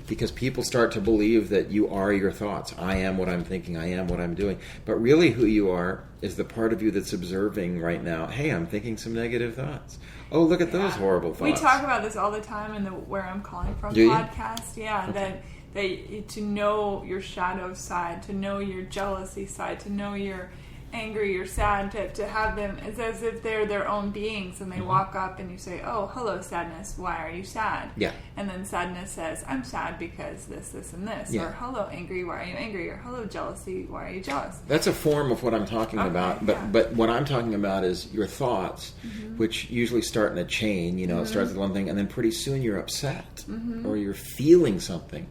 Because people start to believe that you are your thoughts. I am what I'm thinking. I am what I'm doing. But really who you are is the part of you that's observing right now. Hey, I'm thinking some negative thoughts. Oh, look at those horrible thoughts. We talk about this all the time in the Where I'm Calling From Do you? podcast. Yeah, okay. that to know your shadow side, to know your jealousy side, to know your angry, you're sad, to have them, it's as if they're their own beings, and they walk up and you say, "Oh, hello, sadness, why are you sad?" Yeah. And then sadness says, "I'm sad because this, and this." Yeah. Or, "Hello, angry, why are you angry?" Or, "Hello, jealousy, why are you jealous?" That's a form of what I'm talking about. But what I'm talking about is your thoughts, which usually start in a chain. It starts with one thing, and then pretty soon you're upset or you're feeling something.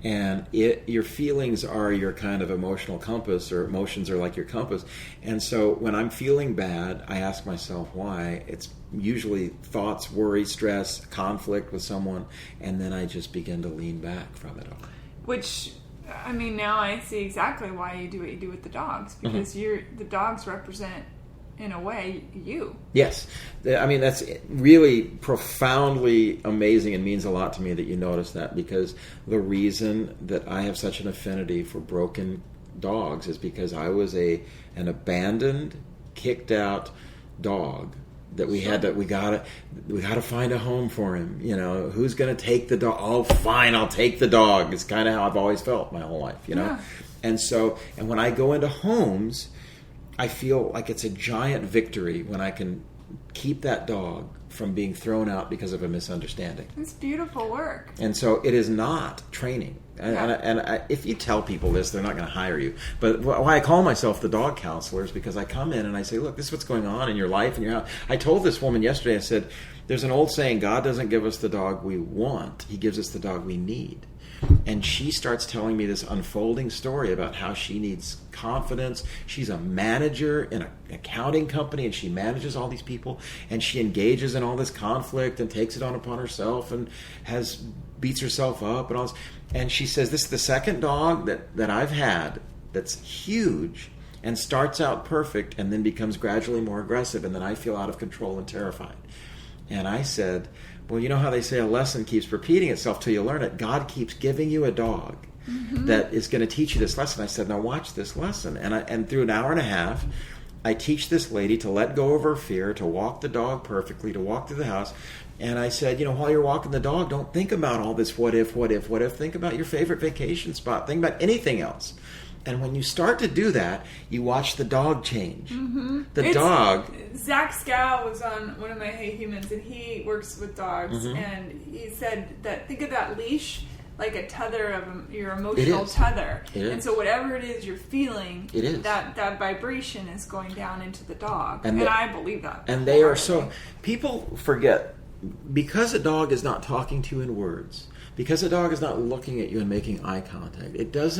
And your feelings are your kind of emotional compass, or emotions are like your compass. And so when I'm feeling bad, I ask myself why. It's usually thoughts, worry, stress, conflict with someone, and then I just begin to lean back from it all. Which, I mean, now I see exactly why you do what you do with the dogs, because the dogs represent, in a way, you. Yes. I mean, that's really profoundly amazing and means a lot to me that you notice that, because the reason that I have such an affinity for broken dogs is because I was an abandoned, kicked out dog that we gotta find a home for him. Who's going to take the dog? Oh, fine, I'll take the dog. It's kind of how I've always felt my whole life, Yeah. And when I go into homes, I feel like it's a giant victory when I can keep that dog from being thrown out because of a misunderstanding. It's beautiful work. And so it is not training. And if you tell people this, they're not going to hire you. But why I call myself the dog counselor is because I come in and I say, look, this is what's going on in your life and your house. I told this woman yesterday, I said, there's an old saying, God doesn't give us the dog we want. He gives us the dog we need. And she starts telling me this unfolding story about how she needs confidence. She's a manager in an accounting company, and she manages all these people, and she engages in all this conflict and takes it on upon herself and beats herself up and all this. And she says, this is the second dog that I've had that's huge and starts out perfect and then becomes gradually more aggressive, and then I feel out of control and terrified. And I said, well, you know how they say a lesson keeps repeating itself till you learn it? God keeps giving you a dog that is going to teach you this lesson. I said, now watch this lesson. And through an hour and a half, I teach this lady to let go of her fear, to walk the dog perfectly, to walk through the house, And I said, while you're walking the dog, don't think about all this what if. Think about your favorite vacation spot. Think about anything else. And when you start to do that, you watch the dog change. Mm-hmm. Zach Scow was on one of my Hey Humans, and he works with dogs. Mm-hmm. And he said that think of that leash like a tether of your emotional tether. And so whatever it is you're feeling, that vibration is going down into the dog. And I believe that. And they are so... People forget, because a dog is not talking to you in words, because a dog is not looking at you and making eye contact, it does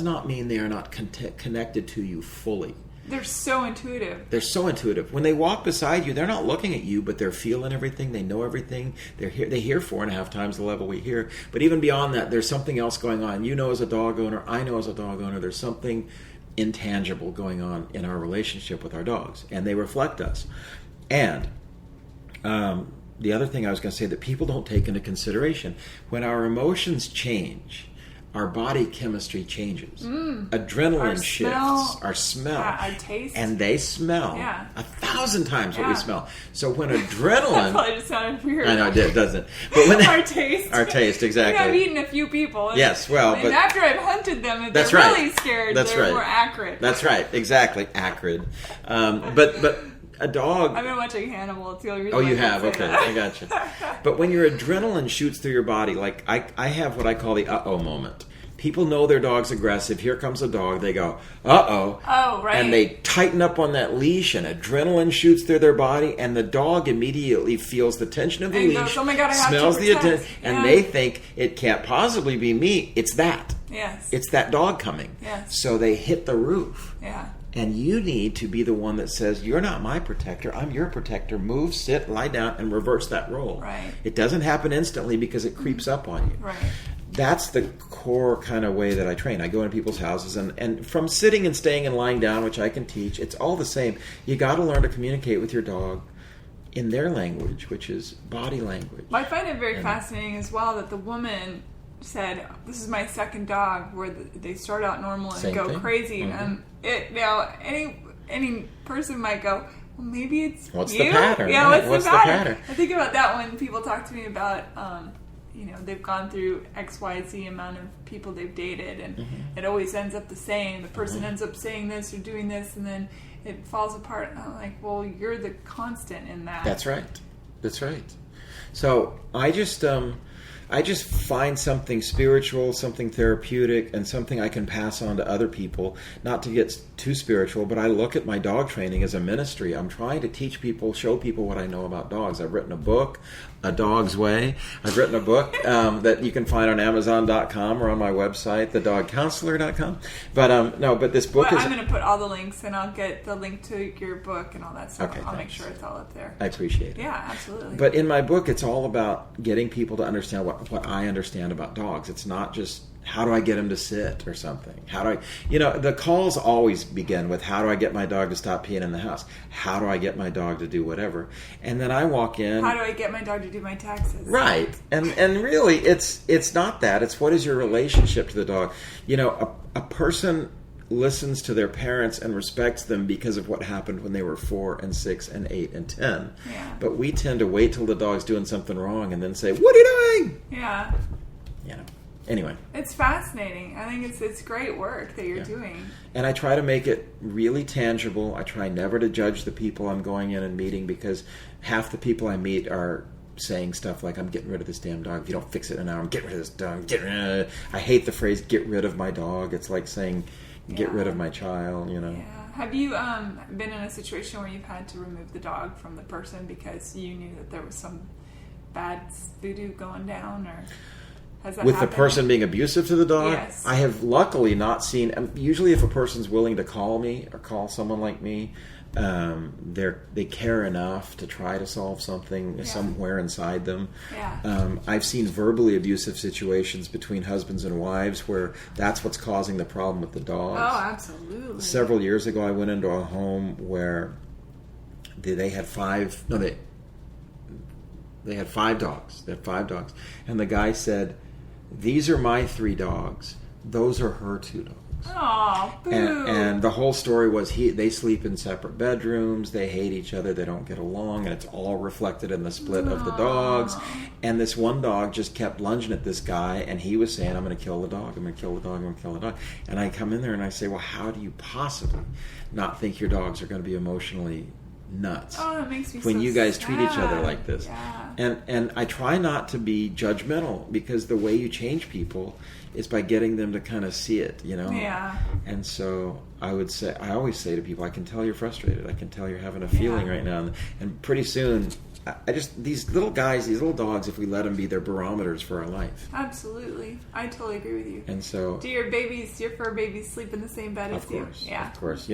not mean they are not connected to you fully. They're so intuitive. When they walk beside you, they're not looking at you, but they're feeling everything. They know everything. They hear 4.5 times the level we hear. But even beyond that, there's something else going on. You know as a dog owner, I know as a dog owner, there's something intangible going on in our relationship with our dogs. And they reflect us. And... the other thing I was going to say that people don't take into consideration, when our emotions change, our body chemistry changes. Adrenaline shifts. Our smell. Our taste. And they smell 1,000 times what we smell. So when adrenaline... That probably just sounded weird. I know, it doesn't. But when our taste. Our taste, exactly. I've eaten a few people. And, yes, well... And after I've hunted them, if they're really scared, they're more acrid. That's right, exactly. Acrid. But a dog... I've been watching Hannibal. It's the only reason. Oh, you have? Okay, I got you. But when your adrenaline shoots through your body, like I have what I call the uh-oh moment. People know their dog's aggressive. Here comes a dog. They go, uh-oh. Oh, right. And they tighten up on that leash, and adrenaline shoots through their body, and the dog immediately feels the tension of the leash, goes, oh my God, I have smells to the protect. attention, and they think it can't possibly be me. It's that. Yes. It's that dog coming. Yes. So they hit the roof. Yeah. And you need to be the one that says, you're not my protector, I'm your protector. Move, sit, lie down, and reverse that role. Right. It doesn't happen instantly because it creeps up on you. Right. That's the core kind of way that I train. I go into people's houses, and from sitting and staying and lying down, which I can teach, it's all the same. You got to learn to communicate with your dog in their language, which is body language. Well, I find it very fascinating as well that the woman said, this is my second dog, where they start out normal and go crazy. Mm-hmm. Any person might go, well, maybe it's what's you? the pattern? Yeah, what's the pattern? I think about that when people talk to me about, they've gone through XYZ amount of people they've dated, and it always ends up the same. The person ends up saying this or doing this, and then it falls apart. And I'm like, well, you're the constant in that. That's right. So I just find something spiritual, something therapeutic, and something I can pass on to other people. Not to get too spiritual, but I look at my dog training as a ministry. I'm trying to teach people, show people what I know about dogs. I've written a book, A Dog's Way. I've written a book that you can find on Amazon.com or on my website, thedogcounselor.com. But this book is... I'm going to put all the links, and I'll get the link to your book and all that stuff. Okay, I'll make sure it's all up there. I appreciate it. Yeah, absolutely. But in my book, it's all about getting people to understand what I understand about dogs. It's not just, how do I get him to sit or something? The calls always begin with, how do I get my dog to stop peeing in the house? How do I get my dog to do whatever? And then I walk in. How do I get my dog to do my taxes? Right. And really, it's not that. It's what is your relationship to the dog? A person listens to their parents and respects them because of what happened when they were 4 and 6 and 8 and 10. Yeah. But we tend to wait till the dog's doing something wrong and then say, what are you doing? Yeah. Anyway. It's fascinating. I think it's great work that you're doing. And I try to make it really tangible. I try never to judge the people I'm going in and meeting, because half the people I meet are saying stuff like, I'm getting rid of this damn dog. If you don't fix it in an hour, I'm getting rid of this dog. I hate the phrase, get rid of my dog. It's like saying, get rid of my child, Yeah. Have you been in a situation where you've had to remove the dog from the person because you knew that there was some bad voodoo going down, or has that happened? The person being abusive to the dog? Yes. I have luckily not seen... Usually if a person's willing to call me or call someone like me, they care enough to try to solve something somewhere inside them. Yeah. I've seen verbally abusive situations between husbands and wives where that's what's causing the problem with the dogs. Oh, absolutely. Several years ago, I went into a home where they had 5 dogs. They had 5 dogs. And the guy said, these are my 3 dogs. Those are her 2 dogs. Oh, boo. And the whole story was they sleep in separate bedrooms, they hate each other, they don't get along, and it's all reflected in the split of the dogs. And this one dog just kept lunging at this guy, and he was saying, I'm going to kill the dog, I'm going to kill the dog, I'm going to kill the dog. And I come in there and I say, well, how do you possibly not think your dogs are going to be emotionally nuts that makes me when so you guys sad. treat each other like this? And I try not to be judgmental, because the way you change people is by getting them to kind of see it, and so I always say to people, I can tell you're frustrated, I can tell you're having a feeling right now, and pretty soon these little guys, these little dogs, if we let them be, they're barometers for our life. Absolutely. I totally agree with you. And so, do your fur babies sleep in the same bed as you? Yeah. Of course.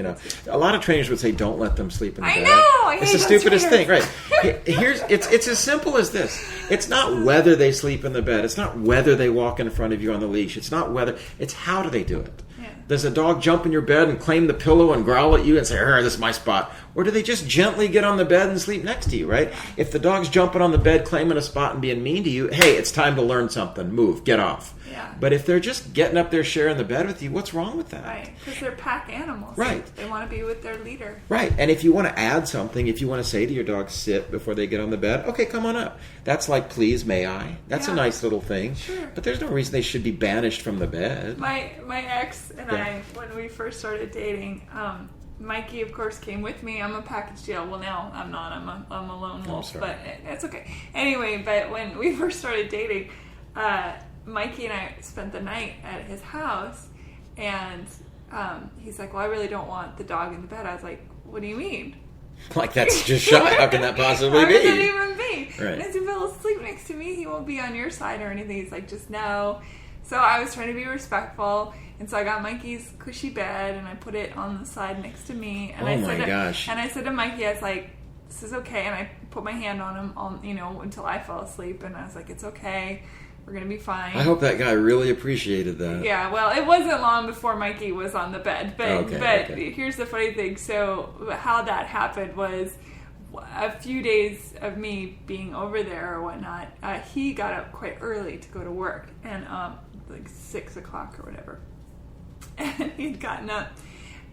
A lot of trainers would say, don't let them sleep in the bed. I know! It's the stupidest thing, right? It's as simple as this. It's not whether they sleep in the bed. It's not whether they walk in front of you on the leash. It's not whether. It's how do they do it. Does a dog jump in your bed and claim the pillow and growl at you and say, this is my spot? Or do they just gently get on the bed and sleep next to you, right? If the dog's jumping on the bed, claiming a spot and being mean to you, hey, it's time to learn something. Move. Get off. Yeah. But if they're just getting up there sharing the bed with you, what's wrong with that? Right, because they're pack animals. Right. They want to be with their leader. Right, and if you want to add something, if you want to say to your dog, sit before they get on the bed, okay, come on up. That's like, please, may I? That's a nice little thing. Sure. But there's no reason they should be banished from the bed. My ex and I, when we first started dating, Mikey, of course, came with me. I'm a package deal. Well, now I'm not. I'm a lone wolf, but it's okay. Anyway, but when we first started dating, Mikey and I spent the night at his house, and he's like, well, I really don't want the dog in the bed. I was like, what do you mean? Like, that's just shy. How can that possibly How be? How can that even be? Right. And if he'll sleep next to me, he won't be on your side or anything. He's like, just no. So I was trying to be respectful, and so I got Mikey's cushy bed, and I put it on the side next to me. And gosh. And I said to Mikey, I was like, this is okay. And I put my hand on him, until I fell asleep. And I was like, it's okay. We're going to be fine. I hope that guy really appreciated that. Yeah, well, it wasn't long before Mikey was on the bed. But here's the funny thing. So how that happened was a few days of me being over there or whatnot, he got up quite early to go to work. And like 6 o'clock or whatever. And he'd gotten up.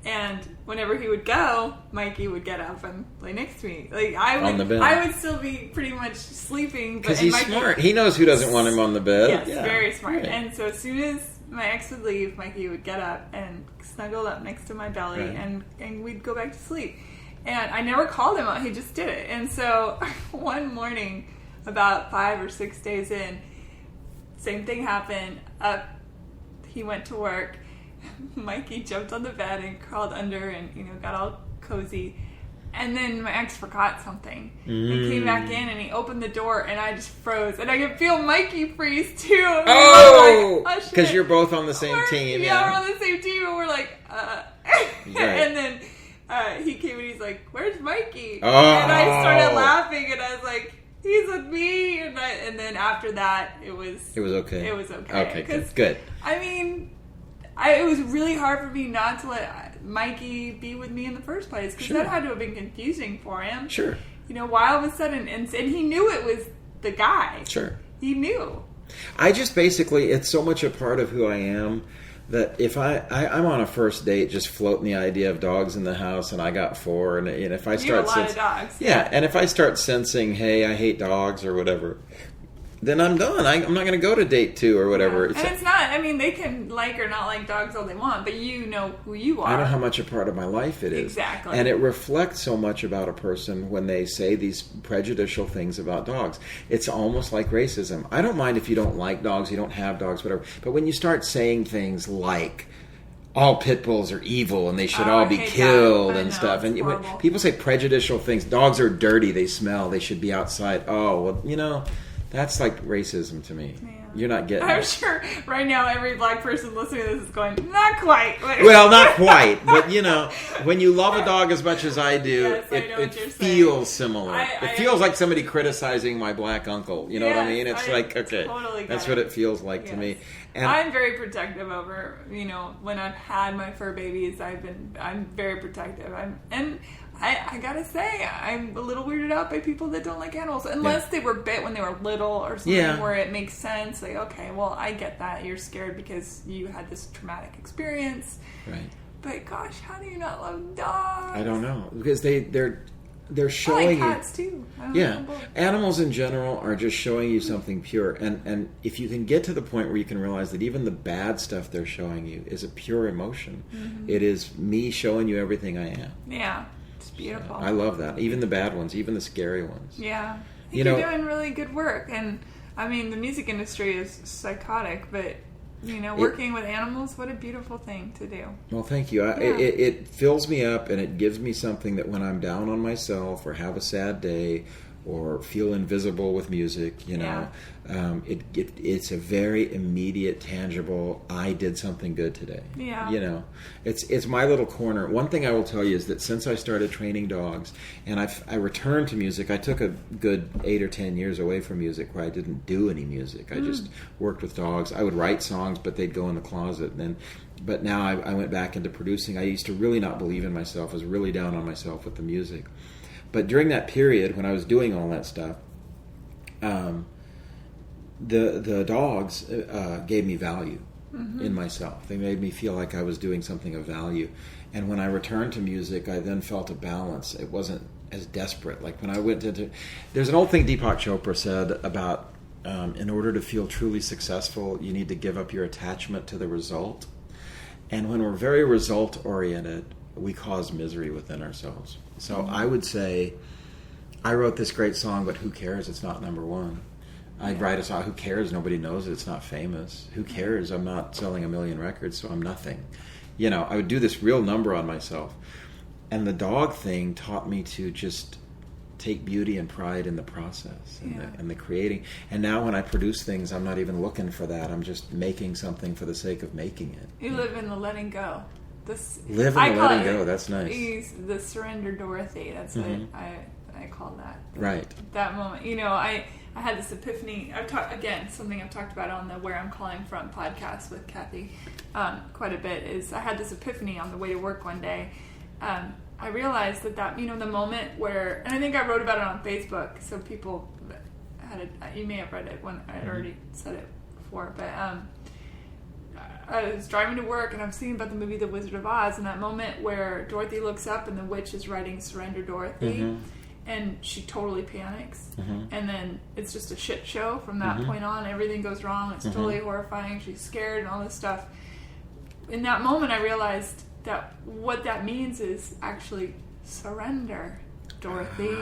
And whenever he would go, Mikey would get up and lay next to me. Like on the bed. I would still be pretty much sleeping. Because he's smart. He knows who doesn't want him on the bed. Yes, very smart. Right. And so as soon as my ex would leave, Mikey would get up and snuggle up next to my belly, and we'd go back to sleep. And I never called him out. He just did it. And so one morning, about 5 or 6 days in, same thing happened. He went to work. Mikey jumped on the bed and crawled under and, got all cozy. And then my ex forgot something. He came back in and he opened the door and I just froze. And I could feel Mikey freeze too. Oh! Because you're both on the same team. Yeah, we're on the same team and we're like, Right. And then he came and he's like, where's Mikey? Oh. And I started laughing and I was like, he's with me. And then after that, it was okay. It was okay. Okay, good. I mean, it was really hard for me not to let Mikey be with me in the first place, because that had to have been confusing for him. Sure. Why all of a sudden, and he knew it was the guy. Sure. He knew. I just basically, it's so much a part of who I am that if I'm on a first date just floating the idea of dogs in the house, and I got 4, and if I start a lot of dogs. Yeah, and if I start sensing, hey, I hate dogs or whatever, then I'm done. I'm not going to go to date 2 or whatever. Yeah. And it's not, they can like or not like dogs all they want, but you know who you are. I know how much a part of my life it is. Exactly. And it reflects so much about a person when they say these prejudicial things about dogs. It's almost like racism. I don't mind if you don't like dogs, you don't have dogs, whatever. But when you start saying things like, all pit bulls are evil and they should all be killed and stuff. And when people say prejudicial things, dogs are dirty, they smell, they should be outside. Oh, well, that's like racism to me. Yeah. You're not getting it. I'm sure right now every black person listening to this is going, not quite. Well, not quite. But, when you love a dog as much as I do, it feels similar. It feels like somebody criticizing my black uncle. You know what I mean? It's totally that's what it feels like to me. And I'm very protective over, when I've had my fur babies, I'm very protective. And I gotta say, I'm a little weirded out by people that don't like animals. Unless they were bit when they were little or something where it makes sense. Like, okay, well, I get that. You're scared because you had this traumatic experience. Right. But gosh, how do you not love dogs? I don't know. Because they're showing you... I like cats too. I don't know. Animals in general are just showing you something pure. And if you can get to the point where you can realize that even the bad stuff they're showing you is a pure emotion. Mm-hmm. It is me showing you everything I am. Yeah. It's beautiful. I love that. Even the bad ones, even the scary ones. Yeah. I think you're doing really good work. And, I mean, the music industry is psychotic, but... working with animals, what a beautiful thing to do. Well, thank you. It fills me up, and it gives me something that when I'm down on myself or have a sad day or feel invisible with music, it's a very immediate, tangible, I did something good today. Yeah. It's my little corner. One thing I will tell you is that since I started training dogs and I returned to music, I took a good 8 or 10 years away from music where I didn't do any music. I just worked with dogs. I would write songs, but they'd go in the closet. But now I went back into producing. I used to really not believe in myself. I was really down on myself with the music. But during that period when I was doing all that stuff, the dogs gave me value in myself. They made me feel like I was doing something of value. And when I returned to music, I then felt a balance. It wasn't as desperate. Like when I went into... There's an old thing Deepak Chopra said about in order to feel truly successful, you need to give up your attachment to the result. And when we're very result-oriented, we cause misery within ourselves. So I would say, I wrote this great song, but who cares? It's not number one. I'd write a song, who cares? Nobody knows it. It's not famous. Who cares? I'm not selling 1 million records, so I'm nothing. I would do this real number on myself. And the dog thing taught me to just take beauty and pride in the process and the creating. And now when I produce things, I'm not even looking for that. I'm just making something for the sake of making it. You live in the letting go. Live in the letting go. That's nice. The surrender Dorothy. That's what I call that. Right. That moment. I had this epiphany. Something I've talked about on the Where I'm Calling From podcast with Kathy quite a bit is I had this epiphany on the way to work one day. I realized that the moment where, and I think I wrote about it on Facebook, so people you may have read it when I had already said it before, but I was driving to work and I was thinking about the movie The Wizard of Oz, and that moment where Dorothy looks up and the witch is writing Surrender Dorothy, and she totally panics, and then it's just a shit show from that point on. Everything goes wrong. It's totally horrifying. She's scared and all this stuff. In that moment, I realized that what that means is actually surrender, Dorothy.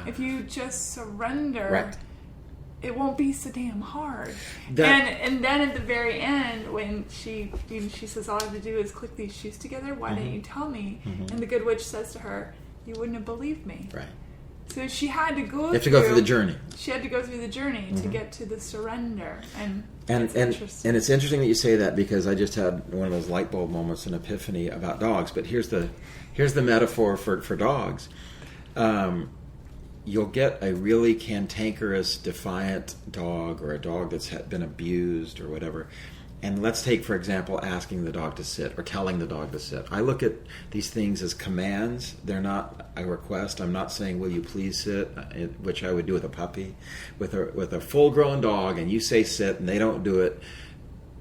If you just surrender, it won't be so damn hard. And then at the very end, when she says, all I have to do is click these shoes together, why didn't you tell me? And the good witch says to her, you wouldn't have believed me. Right. So she had to go You have to go through the journey. She had to go through the journey to get to the surrender. And it's interesting that you say that, because I just had one of those light bulb moments, an epiphany about dogs. But here's the metaphor for dogs. You'll get a really cantankerous, defiant dog, or a dog that's been abused or whatever. And let's take, for example, asking the dog to sit or telling the dog to sit. I look at these things as commands. They're not a request. I'm not saying, will you please sit, which I would do with a puppy. With a full-grown dog, and you say sit and they don't do it,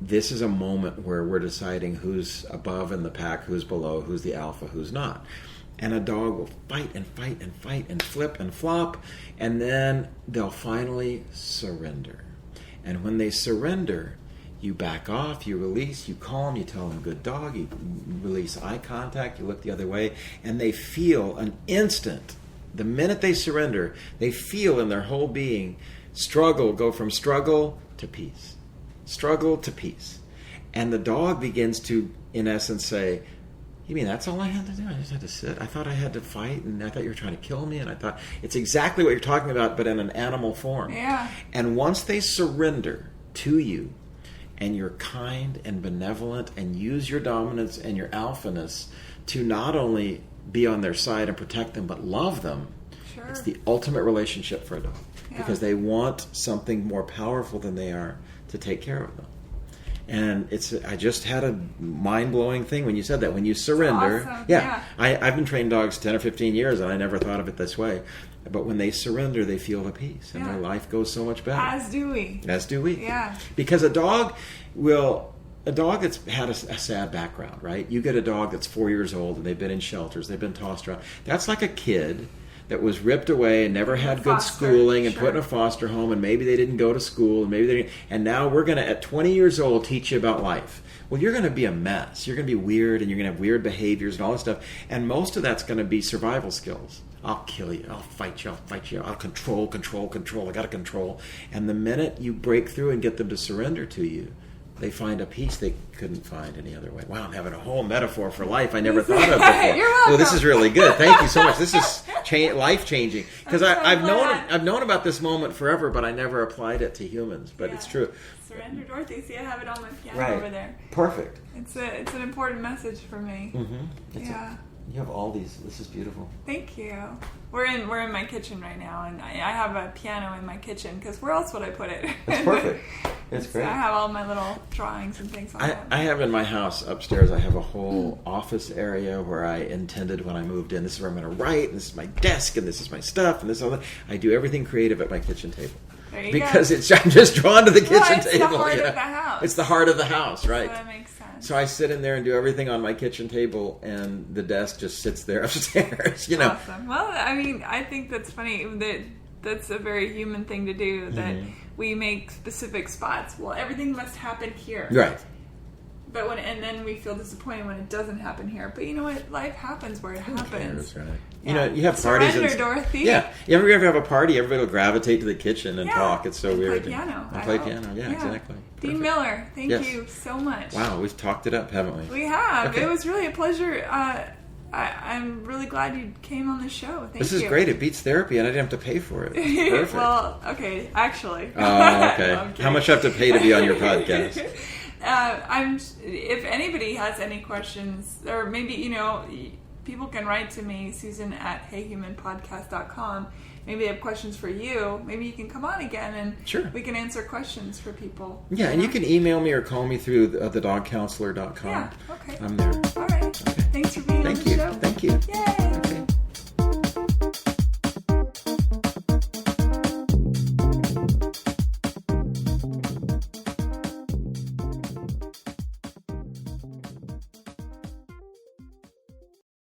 this is a moment where we're deciding who's above in the pack, who's below, who's the alpha, who's not. And a dog will fight and fight and fight and flip and flop, and then they'll finally surrender. And when they surrender, you back off, you release, you calm, you tell them good dog, you release eye contact, you look the other way, and they feel an instant, the minute they surrender, they feel in their whole being go from struggle to peace. Struggle to peace. And the dog begins to, in essence, say, you mean that's all I had to do? I just had to sit? I thought I had to fight, and I thought you were trying to kill me, and I thought it's exactly what you're talking about, but in an animal form. Yeah. And once they surrender to you, and you're kind and benevolent and use your dominance and your alphaness to not only be on their side and protect them, but love them, it's the ultimate relationship for a dog. Yeah. Because they want something more powerful than they are to take care of them. And I just had a mind-blowing thing when you said that. When you surrender, awesome. I've been trained dogs 10 or 15 years, and I never thought of it this way. But when they surrender, they feel the peace, and their life goes so much better. As do we. Yeah. Because a dog that's had a sad background, right? You get a dog that's 4 years old, and they've been in shelters, they've been tossed around. That's like a kid that was ripped away and never had good schooling and put in a foster home, and maybe they didn't go to school, and maybe they didn't, and now we're going to, at 20 years old, teach you about life. Well, you're going to be a mess. You're going to be weird, and you're going to have weird behaviors and all this stuff, and most of that's going to be survival skills. I'll kill you. I'll fight you. I'll control. I got to control. And the minute you break through and get them to surrender to you, they find a peace they couldn't find any other way. Wow, I'm having a whole metaphor for life I never thought of before. You're welcome. Well, this is really good. Thank you so much. This is life-changing. Because I've known about this moment forever, but I never applied it to humans. But it's true. Surrender, Dorothy. See, I have it on my piano over there. Perfect. It's an important message for me. Mm-hmm. You have all these. This is beautiful. Thank you. We're in my kitchen right now, and I have a piano in my kitchen because where else would I put it? That's perfect. It's great. I have all my little drawings and things like that. I have in my house upstairs, I have a whole office area where I intended when I moved in. This is where I'm going to write, and this is my desk, and this is my stuff, and this is all that. I do everything creative at my kitchen table. There you because go. I'm just drawn to the kitchen table. It's the heart of the house. It's the heart of the house, right? So that makes sense. So I sit in there and do everything on my kitchen table, and the desk just sits there upstairs. Awesome. Well, I mean, I think that's funny. That's a very human thing to do. That we make specific spots. Well, everything must happen here, right? But then we feel disappointed when it doesn't happen here. But you know what? Life happens where it happens. Right. Yeah. You have parties. Surrender, Dorothy. Yeah. You ever have a party? Everybody will gravitate to the kitchen and talk. It's so weird. Play piano. Play piano. Yeah, exactly. Dean Miller, thank you so much. Wow, we've talked it up, haven't we? We have. Okay. It was really a pleasure. I'm really glad you came on the show. Thank you. This is great. It beats therapy, and I didn't have to pay for it. Perfect. Well, okay, actually. Oh, okay. How much do I have to pay to be on your podcast? If anybody has any questions, or maybe, people can write to me, Susan at heyhumanpodcast.com. Maybe they have questions for you. Maybe you can come on again and we can answer questions for people. Yeah, and you can email me or call me through thedogcounselor.com. Yeah, okay. I'm there. All right. Okay. Thanks for being on the show. Thank you. Yay.